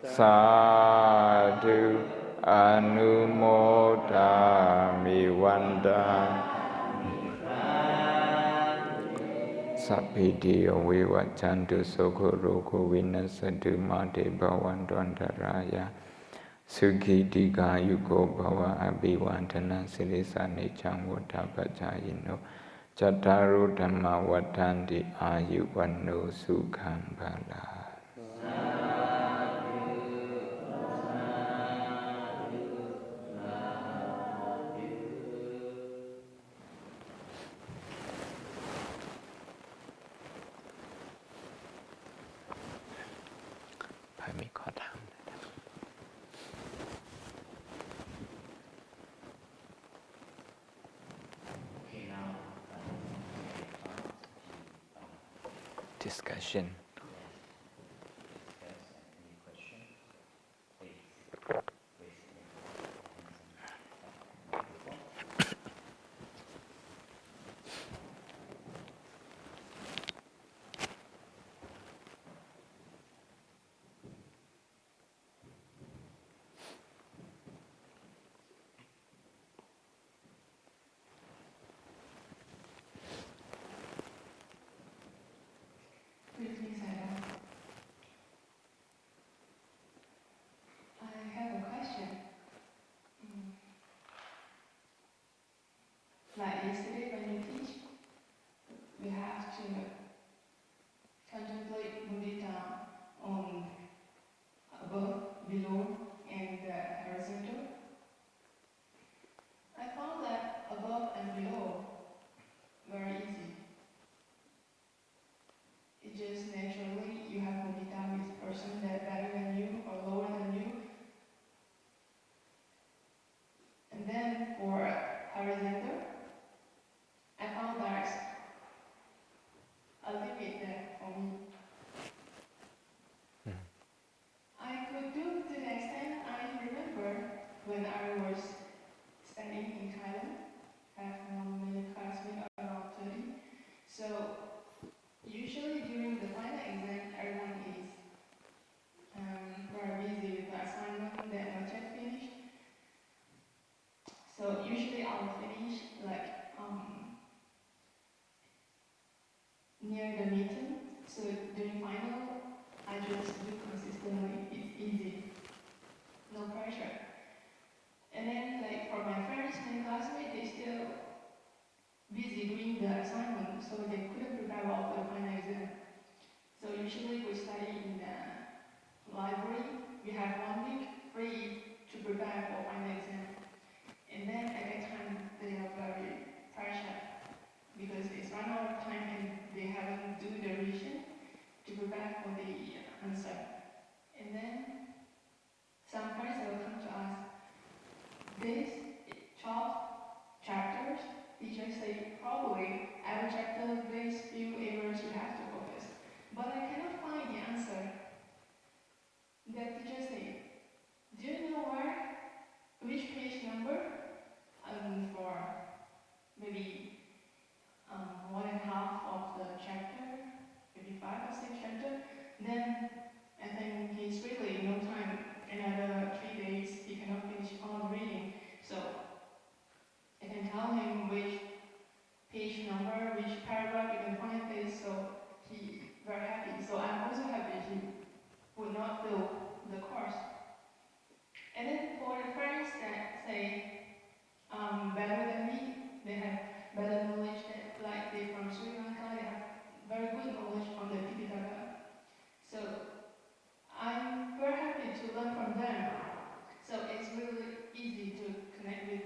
Sadhu Anumodami Vanda Sabbidiyo Vivachantu Sokho Roko Vinasadu Mate Bhavantantaraya Sukhi Dika Yuko Bhava Abhivantana Sirisa Nechang Vodapachayino Chattaro Dhamma Vatanti Ayuvanno Sukham Bala. Discussion.
Greetings, Sayadaw. I have a question. Like yesterday when you teach, we have to contemplate mudita on above, below, and horizontal. I found that above and below very easy. It just naturally you have mudita with person that better than you or lower than you. And then for horizontal, I found there's a limit there for me. I could do to the extent I remember when I was studying in Thailand. I have many classmates, around 30. So usually during the final exam, everyone is very busy with the assignment that not yet finished. So usually I will finish like near the midterm. So during final, I just do consistently. It's easy, no pressure. And then like for my friends and classmates, they still busy doing the assignment, so they couldn't prepare well for the final exam. So usually we study in the library. We have 1 week free to prepare for final exam. And then at that time, they are very pressured because it's run out of time and they haven't do the revision to prepare for the answer. And then some friends will come to us. This 12 chapters, teachers say probably every chapter these few areas you have to focus. But I cannot find the answer. The teacher say, do you know which page number? For maybe 1.5 of the chapter, maybe 5 or 6 chapter, then I think he's really no time. Another 3 days he cannot finish all the reading. So I can tell him which page number, which paragraph you can find this. So he very happy. So I'm also happy he would not fail the course. And then for the friends that say better than me, they have better knowledge. That, like they from Sri Lanka, they have very good knowledge on the Tipitaka. So I'm very happy to learn from them. So it's really easy to connect with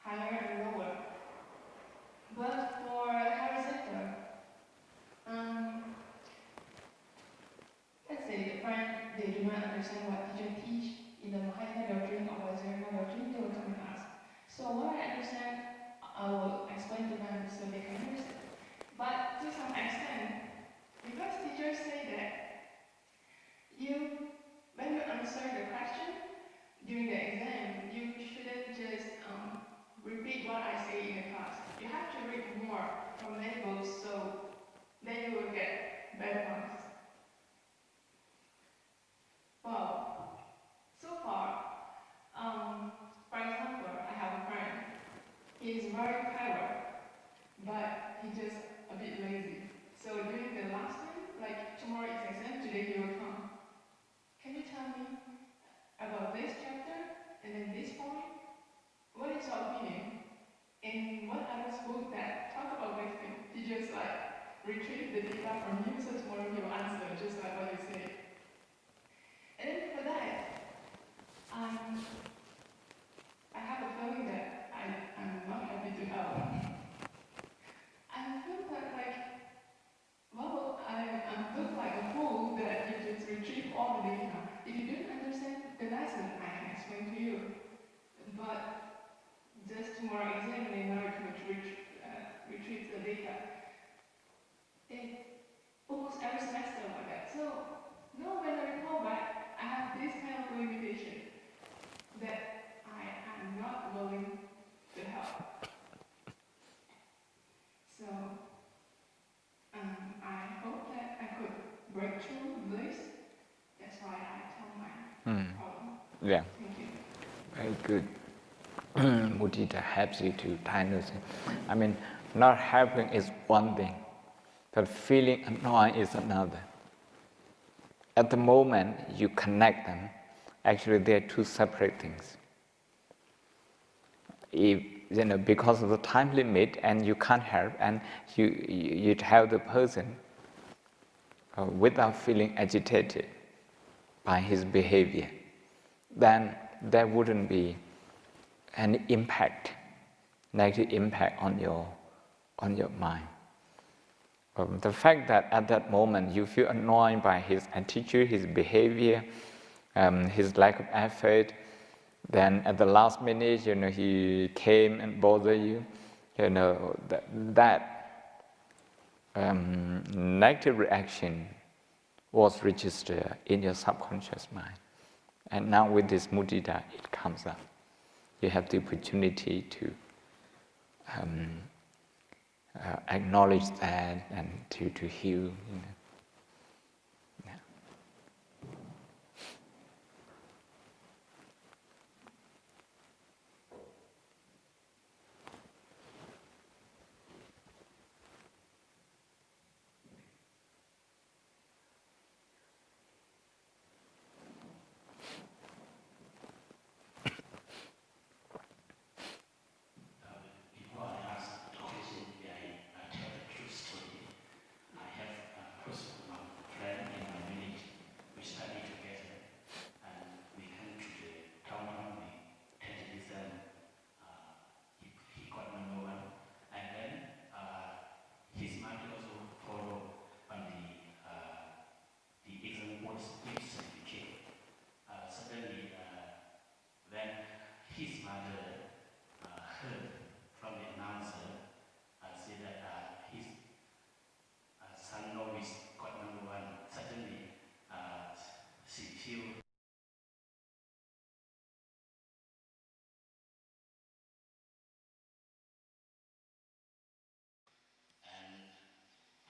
higher and lower. But for horizontal, let's say the friend, they do not understand what teacher teach in the Mahayana doctrine or Vajrayana doctrine, they will come and ask. So what I understand, I will explain to them so they can understand. But to some extent, because teachers say that when you answer the question during the exam, you shouldn't just repeat what I say in the class. You have to read more from many books so very clever, but he's just a bit lazy. So during the last time, like tomorrow is exam, today he will come. Can you tell me about this chapter and then this point? What is your opinion? And what are those books that talk about wisdom? He just like retrieve the data from you, so tomorrow he will answer just like what you say. And then for that, I have a feeling that I'm not happy to help. I feel that like, well, I look like a fool that you just retrieve all the data. If you don't understand the lesson, I can explain to you. But just tomorrow exam and now you can retrieve the data. It almost every semester like that. So now when I recall back, I have this kind of limitation that I am not willing to help. So I hope that I could break through this. That's why I tell my problem.
Yeah.
Thank you.
Very good. Mudita helps you to diagnose it. I mean, not helping is one thing, but feeling annoying is another. At the moment you connect them, actually they are two separate things. If, because of the time limit and you can't help, and you tell the person without feeling agitated by his behavior, then there wouldn't be any impact, negative impact on your mind. The fact that at that moment you feel annoyed by his attitude, his behavior, his lack of effort, then at the last minute, he came and bothered you, that negative reaction was registered in your subconscious mind. And now with this mudita, it comes up. You have the opportunity to acknowledge that and to heal. Yeah.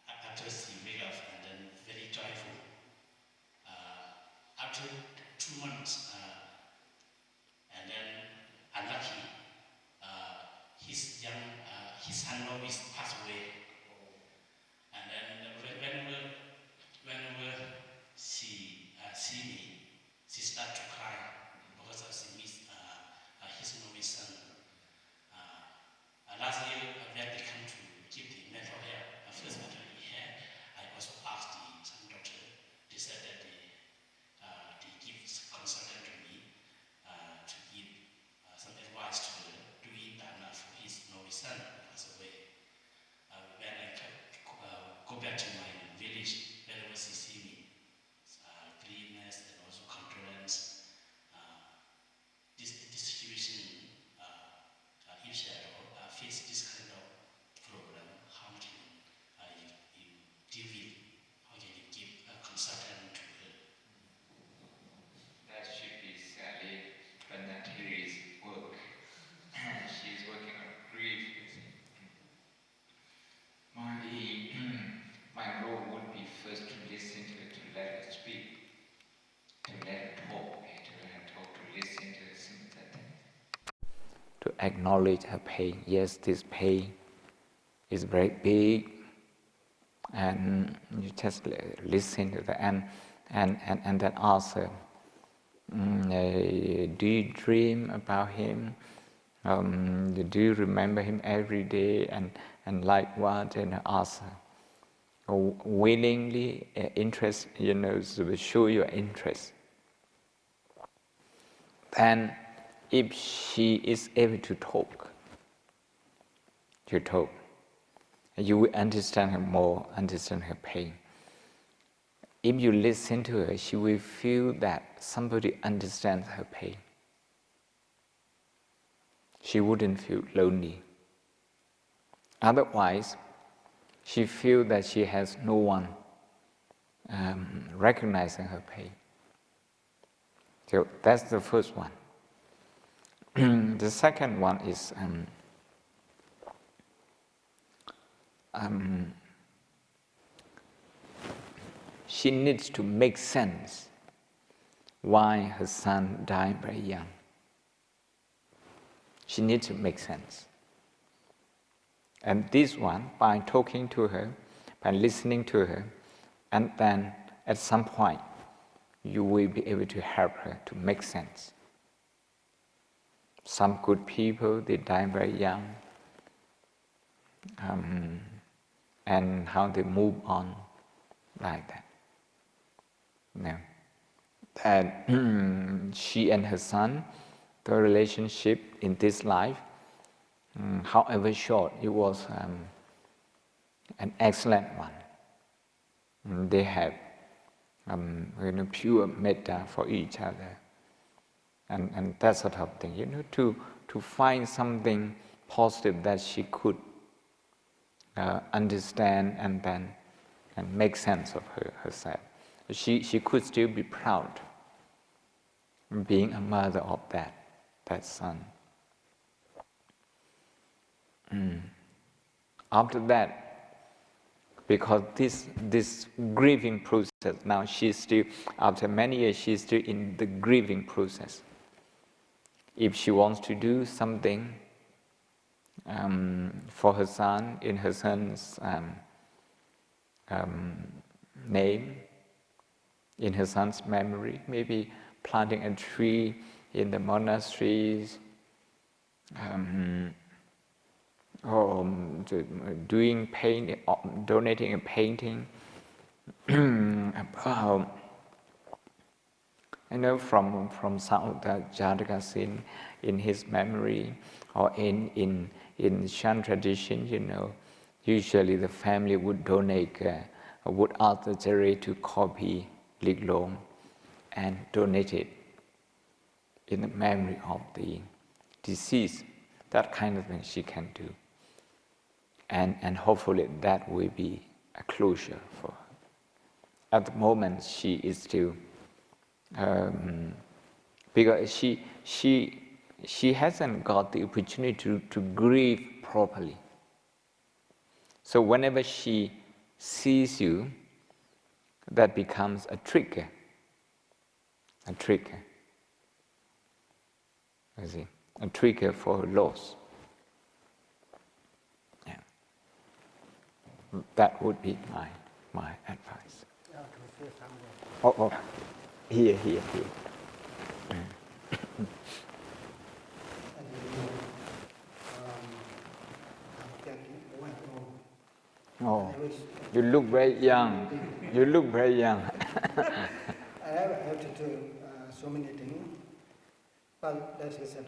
After she wake up and then very joyful. After 2 months, and then unlucky, his son novice passed away. And then whenever she see me, she start to cry because of she miss his novice son. Last year, when they come to give the mental health, first mental health, I also asked some doctor. They said that they give consultant to me to give some advice to her doing Dhamma for his novice son who passed away. When I go back to my village, whenever she see me, cleanness and also condolence. This situation, if Sayadaw face this kind of problem, how can you deal with? How can you give a consultant to her?
That should be Sally Banatiri's work. She's working on grief. My role would be first to listen to her, to let her speak, to let her talk, to let her talk, to listen to her sympathetic. To acknowledge her pain. Yes, this pain is very big, and you just listen to that, and then ask her, do you dream about him? Do you remember him every day? And like what? And ask her. Willingly interest, so show your interest. And if she is able to talk, you will understand her more, understand her pain. If you listen to her, she will feel that somebody understands her pain. She wouldn't feel lonely. Otherwise, she feels that she has no one recognizing her pain. So that's the first one. The second one is she needs to make sense why her son died very young. She needs to make sense. And this one, by talking to her, by listening to her, and then at some point, you will be able to help her to make sense. Some good people, they die very young, and how they move on like that. No. That she and her son, the relationship in this life, however short, it was an excellent one. They have pure metta for each other, and that sort of thing. To find something positive that she could understand and make sense of herself. She could still be proud being a mother of that son. After that, because this grieving process, now she's still, after many years, she's still in the grieving process. If she wants to do something for her son, in her son's name, in her son's memory, maybe planting a tree in the monasteries, or doing paint, donating a painting about, from some of the jatakas in his memory, or in Shan tradition, usually the family would donate, would ask the charity to copy Lik Lom and donate it in the memory of the deceased. That kind of thing she can do. And hopefully that will be a closure for her. At the moment, she is still, because she hasn't got the opportunity to grieve properly. So whenever she sees you, that becomes a trigger. You see, a trigger for her loss. Yeah. That would be my advice. Oh, here. Oh, you look very young.
I have to do so many things, but as I said,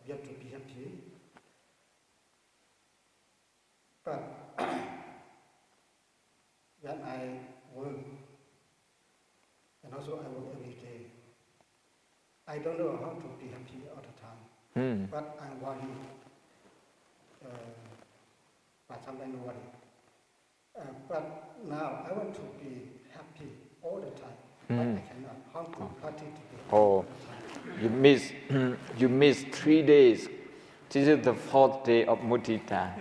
we have to be happy. But when I work, and also I work every day, I don't know how to be happy all the time. But I worry, but sometimes I worry. But now I want to be happy all the time. But I cannot. How to practice to be all the time?
You miss 3 days. This is the 4th day of mudita.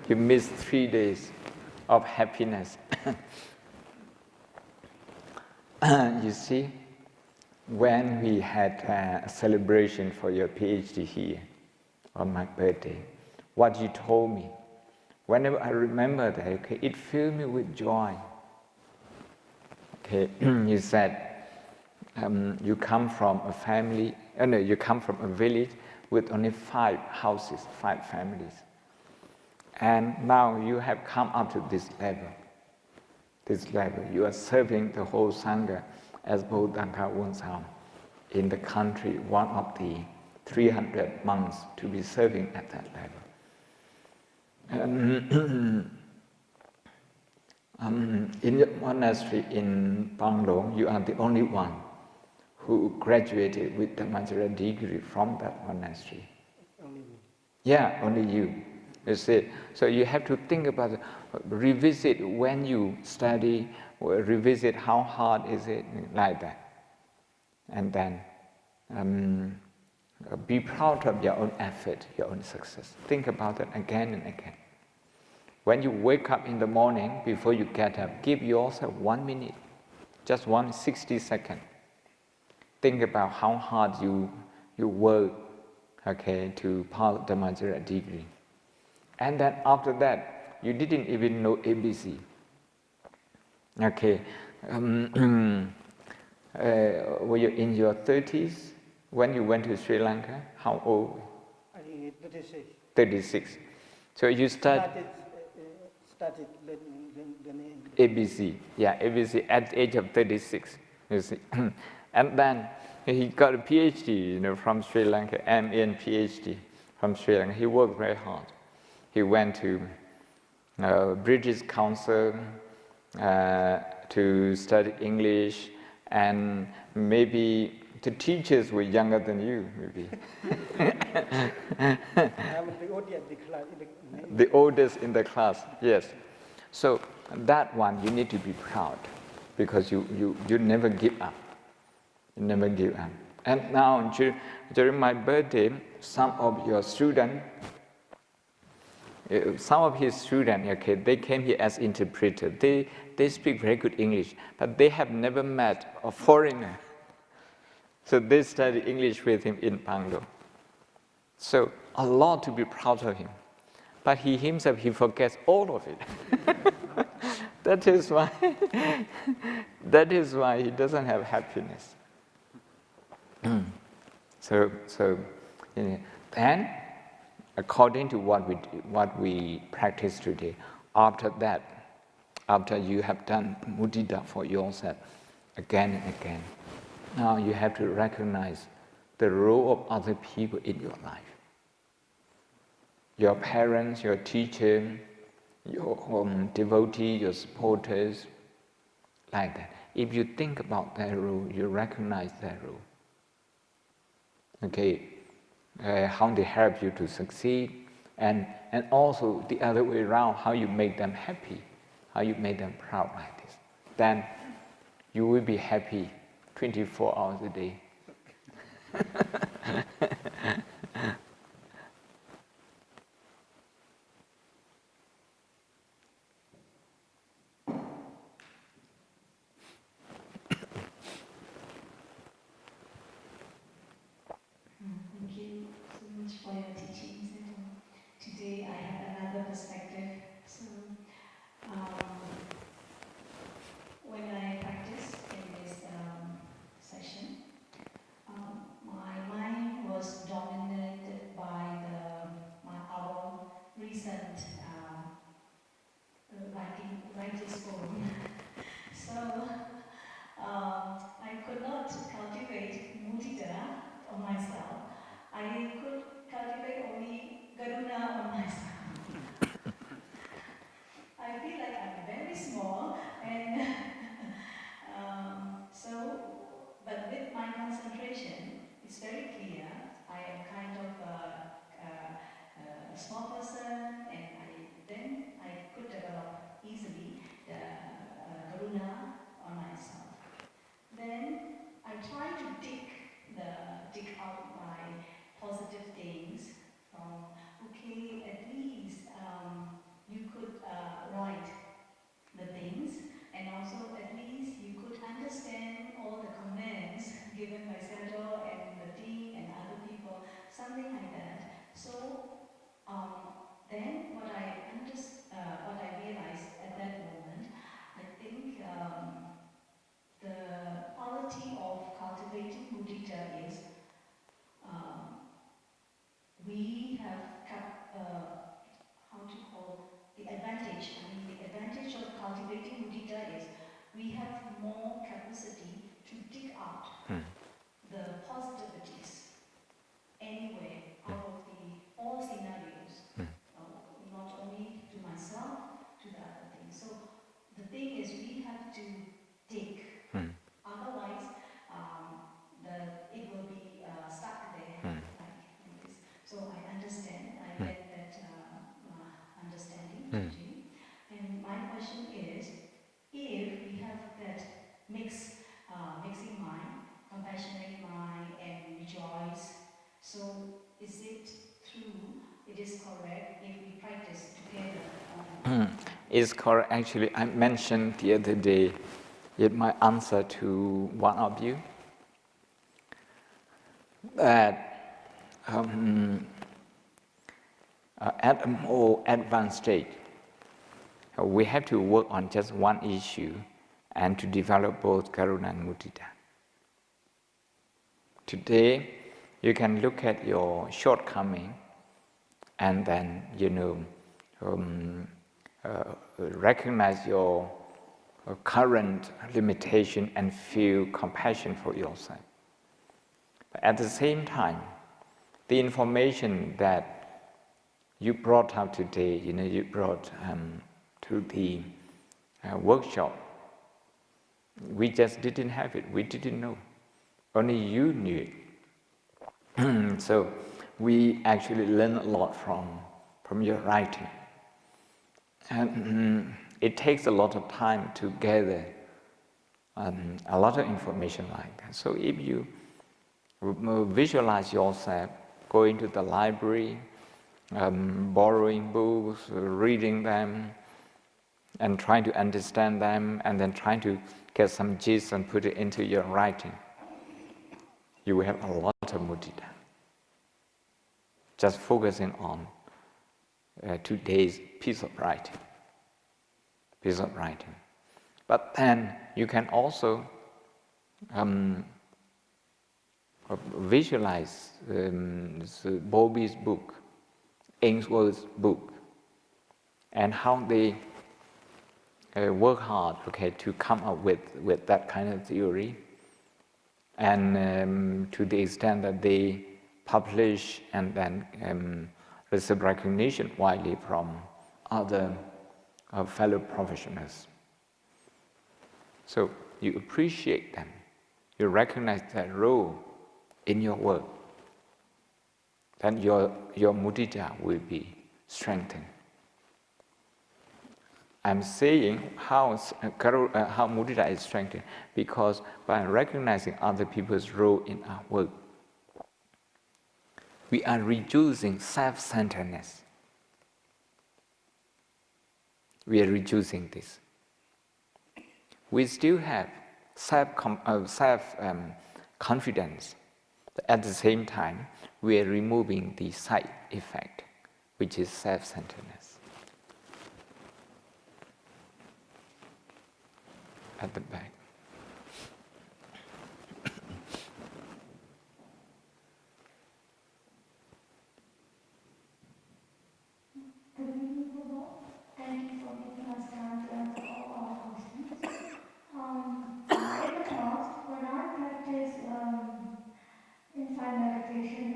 You miss 3 days of happiness. You see, when we had a celebration for your PhD here, on my birthday. What you told me, whenever I remember that, okay, it filled me with joy. Okay, you said you come from a family, no, you come from a village with only 5 houses, 5 families. And now you have come up to this level. You are serving the whole Sangha as Bodhanka Wunsam in the country, one of the 300 monks to be serving at that level. In the monastery in Panglong, you are the only one who graduated with the Major degree from that monastery.
Only me.
Yeah, only you. You see, so you have to think about, revisit when you study, or revisit how hard is it, like that. And then be proud of your own effort, your own success. Think about it again and again. When you wake up in the morning, before you get up, give yourself 1 minute, just 60 seconds. Think about how hard you work, okay, to pass the Major degree. And then after that, you didn't even know ABC. Okay, were you in your 30s when you went to Sri Lanka? How old?
I think 36.
36. So you
started the name.
ABC, yeah, ABC at the age of 36, you see. And then he got a PhD, from Sri Lanka, MA and PhD from Sri Lanka. He worked very hard. He went to British Council to study English, and maybe the teachers were younger than you, maybe.
I'm the oldest in the class.
The oldest in the class, yes. So that one you need to be proud, because you never give up. You never give up. And now during my birthday, some of your students, okay, they came here as interpreters. They speak very good English, but they have never met a foreigner. So they study English with him in Panglong. So a lot to be proud of him. But he himself, he forgets all of it. That is why he doesn't have happiness. So then, according to what we practice today, after you have done mudita for yourself again and again, now you have to recognize the role of other people in your life. Your parents, your teacher, your devotee, your supporters, like that. If you think about their role, you recognize their role. Okay, how they help you to succeed, and also the other way around, how you make them happy, how you make them proud like this. Then you will be happy 24 hours a day.
Thank you so much for your teachings. And today I have another perspective. So when I practiced in this session, my mind was dominated by our recent writer's forum. So I could not cultivate mudita on myself. I could cultivate only karuna on myself. I feel like I'm very small, and but with my concentration, it's very clear. I am kind of a small person, and I
advantage. I mean, the advantage of cultivating mudita is we have more capacity to dig out the positivities anyway out of all scenarios, not only to myself, to the other things. So the thing is, we have to dig. Otherwise, it will be stuck there like this. So I understand. I get that understanding, teaching. And my question is, if we have that mixing mind, compassionate mind, and rejoice, so is it true? It is correct if we practice together.
It's correct. Actually, I mentioned the other day in my answer to one of you that at a more advanced stage, we have to work on just one issue and to develop both karuna and mudita. Today, you can look at your shortcoming and then, recognize your current limitation and feel compassion for yourself. But at the same time, the information that you brought up today, you brought to the workshop, we just didn't have it, we didn't know. Only you knew it. So we actually learned a lot from your writing. And it takes a lot of time to gather a lot of information like that. So if you visualize yourself going to the library, borrowing books, reading them, and trying to understand them, and then trying to get some gist and put it into your writing, you will have a lot of mudita. Just focusing on today's piece of writing. But then you can also visualize Bobby's book, Ainsworth's book, and how they work hard, to come up with that kind of theory, and to the extent that they publish and then receive recognition widely from other fellow professionals. So you appreciate them, you recognize their role in your work, then your mudita will be strengthened. I'm saying how mudita is strengthened because by recognizing other people's role in our work, we are reducing self-centeredness. We are reducing this. We still have self-confidence, but at the same time, we are removing the side effect, which is self-centeredness. At the back.
Thank you for giving us time to answer all our questions. In the past, when I practiced insight meditation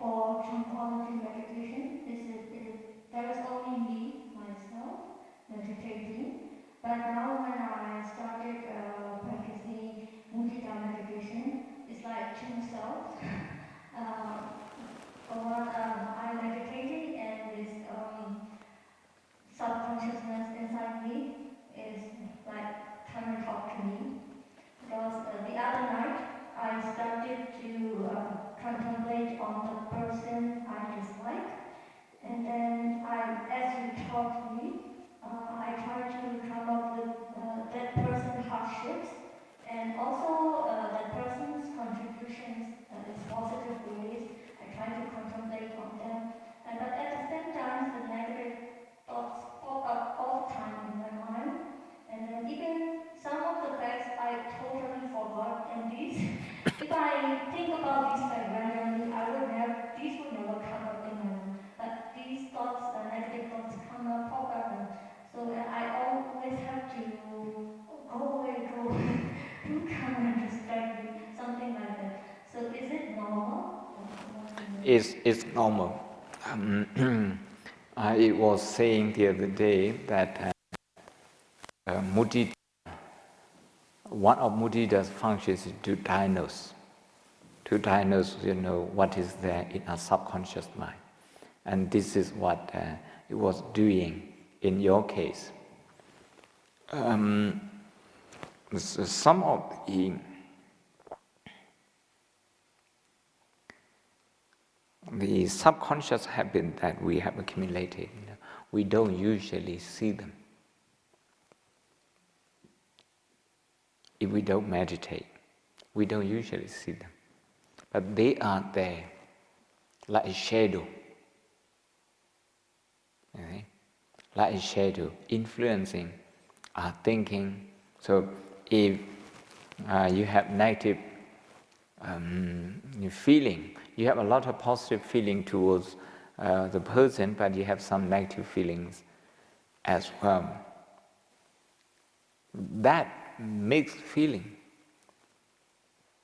or tranquility meditation, there was only me, myself, meditating. But now when I started practicing mudita meditation, it's like two selves. I'm meditating and this subconsciousness inside me
it's normal. I was saying the other day that mudita, one of mudita's functions is to diagnose, what is there in our subconscious mind. And this is what it was doing in your case. Some of the subconscious habit that we have accumulated, we don't usually see them. If we don't meditate, we don't usually see them. But they are there, like a shadow. Okay? Like a shadow, influencing our thinking. So if you have negative feeling, you have a lot of positive feeling towards the person, but you have some negative feelings as well. That mixed feeling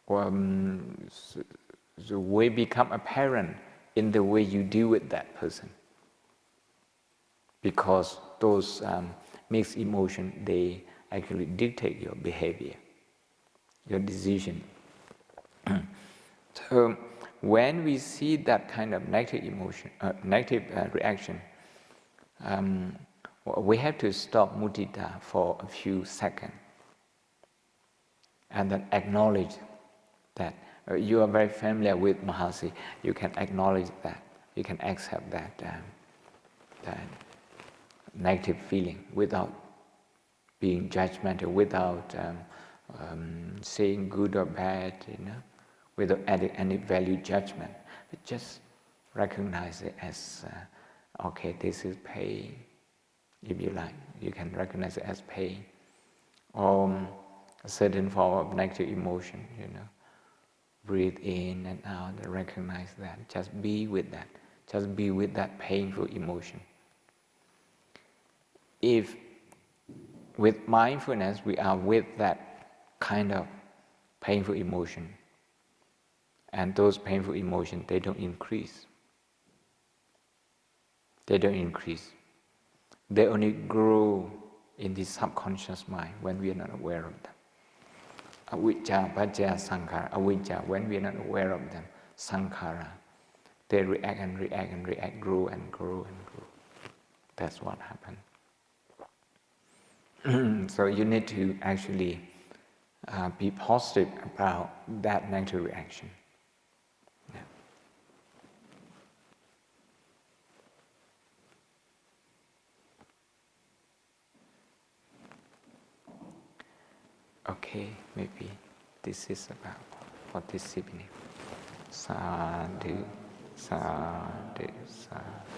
the way become apparent in the way you deal with that person, because those mixed emotions, they actually dictate your behavior, your decision. So when we see that kind of negative emotion, negative reaction, we have to stop mudita for a few seconds and then acknowledge that. You are very familiar with Mahasi. You can acknowledge that. You can accept that negative feeling without being judgmental, without saying good or bad, without adding any value judgment. But just recognize it as, okay, this is pain. If you like, you can recognize it as pain, or a certain form of negative emotion, Breathe in and out and recognize that. Just be with that. Just be with that painful emotion. If with mindfulness we are with that kind of painful emotion, and those painful emotions, they don't increase. They don't increase. They only grow in the subconscious mind when we are not aware of them. Avijja, pajjaya, sankhara. Avijja, when we are not aware of them, sankhara, they react and react and react, grow and grow and grow. That's what happened. So you need to actually be positive about that negative reaction. Yeah. Okay, maybe this is about for this evening. Sadhu, sadhu, sadhu.